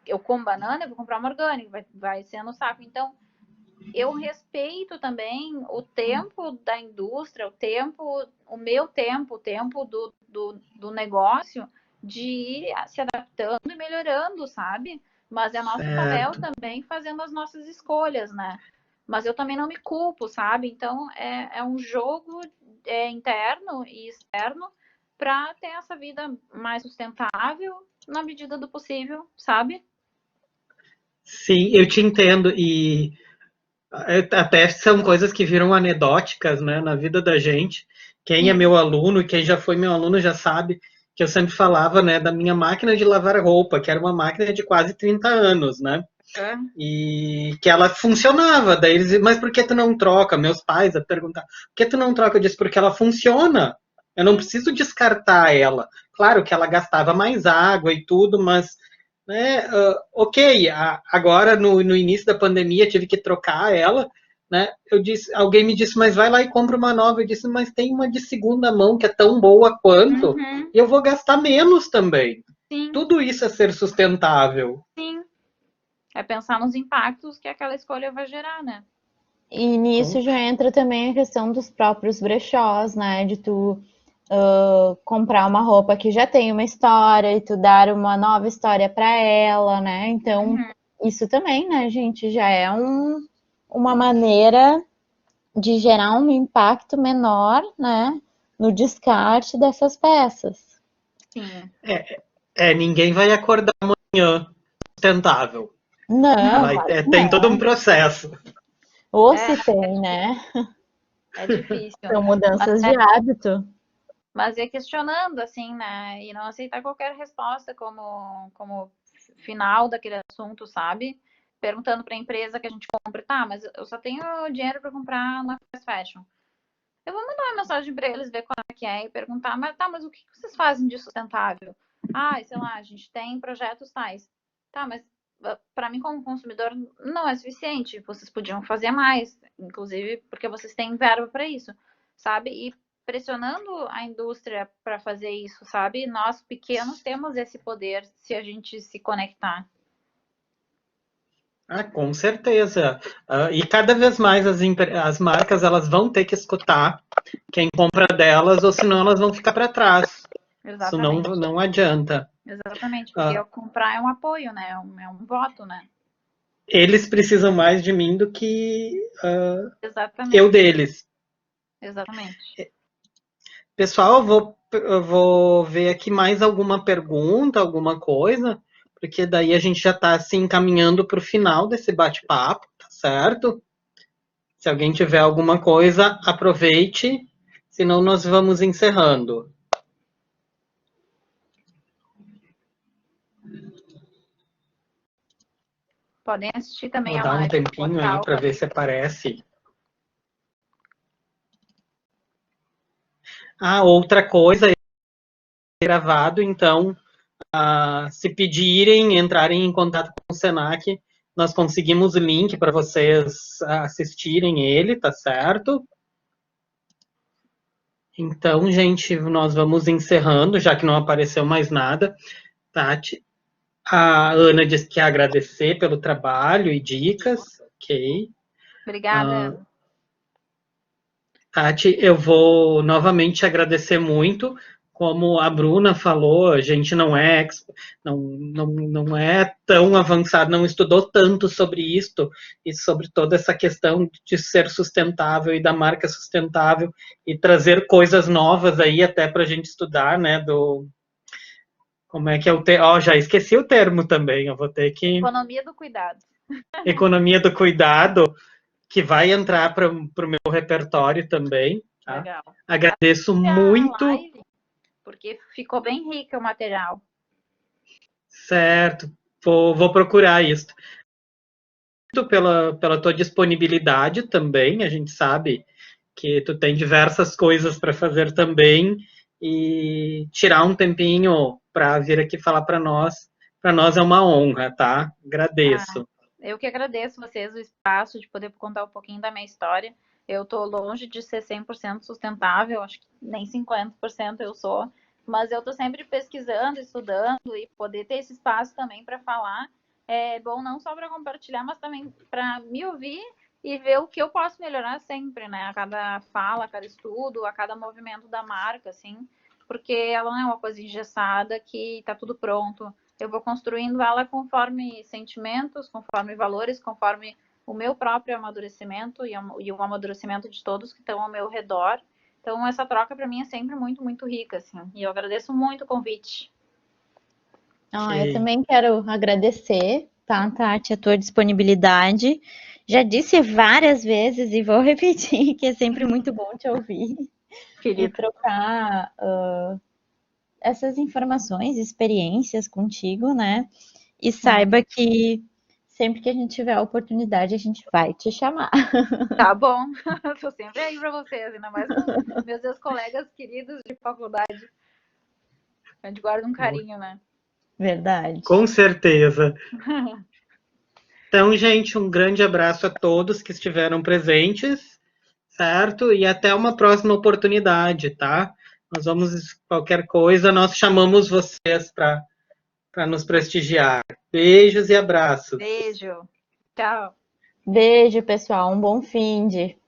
S3: eu como banana, eu vou comprar uma orgânica, vai ser no saco. Então, eu respeito também o tempo da indústria, o meu tempo, o tempo do negócio de ir se adaptando e melhorando, sabe? Mas é nosso papel também fazendo as nossas escolhas, né? Mas eu também não me culpo, sabe? Então é um jogo interno e externo para ter essa vida mais sustentável na medida do possível, sabe?
S1: Sim, eu te entendo. E até são coisas que viram anedóticas, né, na vida da gente. Quem é meu aluno, quem já foi meu aluno já sabe que eu sempre falava, né, da minha máquina de lavar roupa, que era uma máquina de quase 30 anos, né? E que ela funcionava. Daí eles diziam, mas por que tu não troca? Meus pais a perguntar, por que tu não troca? Eu disse, porque ela funciona. Eu não preciso descartar ela. Claro que ela gastava mais água e tudo, mas né, ok, agora no início da pandemia tive que trocar ela, né? Alguém me disse, mas vai lá e compra uma nova. Eu disse, mas tem uma de segunda mão que é tão boa quanto, e eu vou gastar menos também.
S3: Sim.
S1: Tudo isso é ser sustentável.
S3: Sim. É pensar nos impactos que aquela escolha vai gerar, né?
S2: E nisso já entra também a questão dos próprios brechós, né? De tu comprar uma roupa que já tem uma história e tu dar uma nova história para ela, né? Então, isso também, né, gente, já é uma maneira de gerar um impacto menor, né? No descarte dessas peças.
S3: Sim.
S1: Ninguém vai acordar amanhã sustentável.
S2: Não,
S1: Tem todo um processo.
S2: ou se tem, né?
S3: É difícil.
S2: São mudanças de hábito.
S3: Mas é questionando, assim, né? E não aceitar qualquer resposta como final daquele assunto, sabe? perguntando para a empresa que a gente compra, tá, mas eu só tenho dinheiro para comprar na fast fashion. Eu vou mandar uma mensagem para eles, ver qual é que é e perguntar, mas o que vocês fazem de sustentável? Ah, sei lá, a gente tem projetos tais. Tá, mas para mim como consumidor não é suficiente. Vocês podiam fazer mais, inclusive porque vocês têm verba para isso, sabe? E pressionando a indústria para fazer isso, sabe? Nós pequenos temos esse poder se a gente se conectar.
S1: Com certeza. E cada vez mais as marcas elas vão ter que escutar quem compra delas, ou senão elas vão ficar para trás.
S3: Exatamente.
S1: Isso não adianta.
S3: Exatamente, porque eu comprar é um apoio, né? É um voto, né?
S1: Eles precisam mais de mim do que
S3: Exatamente.
S1: eu deles.
S3: Exatamente.
S1: Pessoal, eu vou ver aqui mais alguma pergunta, alguma coisa, porque daí a gente já está se encaminhando para o final desse bate-papo, tá certo? Se alguém tiver alguma coisa, aproveite, senão nós vamos encerrando.
S3: Podem assistir também
S1: Vou
S3: a
S1: dar um
S3: live.
S1: tempinho aí para ver se aparece. Outra coisa, gravado, então, se pedirem, entrarem em contato com o Senac, nós conseguimos o link para vocês assistirem ele, tá certo? Então, gente, nós vamos encerrando, já que não apareceu mais nada. Tati, a Ana disse que ia agradecer pelo trabalho e dicas, ok.
S3: Obrigada, Ana.
S1: Tati, eu vou novamente agradecer muito. Como a Bruna falou, a gente não é tão avançado, não estudou tanto sobre isto e sobre toda essa questão de ser sustentável e da marca sustentável e trazer coisas novas aí até para a gente estudar, né? Como é que é o termo? Já esqueci o termo também, eu vou ter que.
S3: Economia do cuidado.
S1: Economia do cuidado, que vai entrar para o meu repertório também. Tá?
S3: Legal.
S1: Agradeço muito.
S3: Live, porque ficou bem rico o material.
S1: Certo, vou procurar isso. Muito pela tua disponibilidade também, a gente sabe que tu tem diversas coisas para fazer também e tirar um tempinho para vir aqui falar para nós é uma honra, tá? Agradeço.
S3: Eu que agradeço vocês o espaço de poder contar um pouquinho da minha história. Eu estou longe de ser 100% sustentável, acho que nem 50% eu sou, mas eu estou sempre pesquisando, estudando e poder ter esse espaço também para falar é bom não só para compartilhar, mas também para me ouvir e ver o que eu posso melhorar sempre, né? A cada fala, a cada estudo, a cada movimento da marca, assim, porque ela não é uma coisa engessada que está tudo pronto. Eu vou construindo ela conforme sentimentos, conforme valores, conforme o meu próprio amadurecimento e o amadurecimento de todos que estão ao meu redor. Então, essa troca para mim é sempre muito, muito rica, assim. E eu agradeço muito o convite.
S2: Eu também quero agradecer, tá, Tati, a tua disponibilidade. Já disse várias vezes e vou repetir que é sempre muito bom te ouvir e trocar essas informações, experiências contigo, né? E saiba que sempre que a gente tiver a oportunidade, a gente vai te chamar.
S3: Tá bom, tô sempre aí para vocês, ainda mais com meus colegas queridos de faculdade. A gente guarda um carinho, né?
S2: Verdade.
S1: Com certeza. Então, gente, um grande abraço a todos que estiveram presentes, certo? E até uma próxima oportunidade, tá? Nós vamos, qualquer coisa, nós chamamos vocês para nos prestigiar. Beijos e abraços.
S3: Beijo. Tchau.
S2: Beijo, pessoal. Um bom fim de.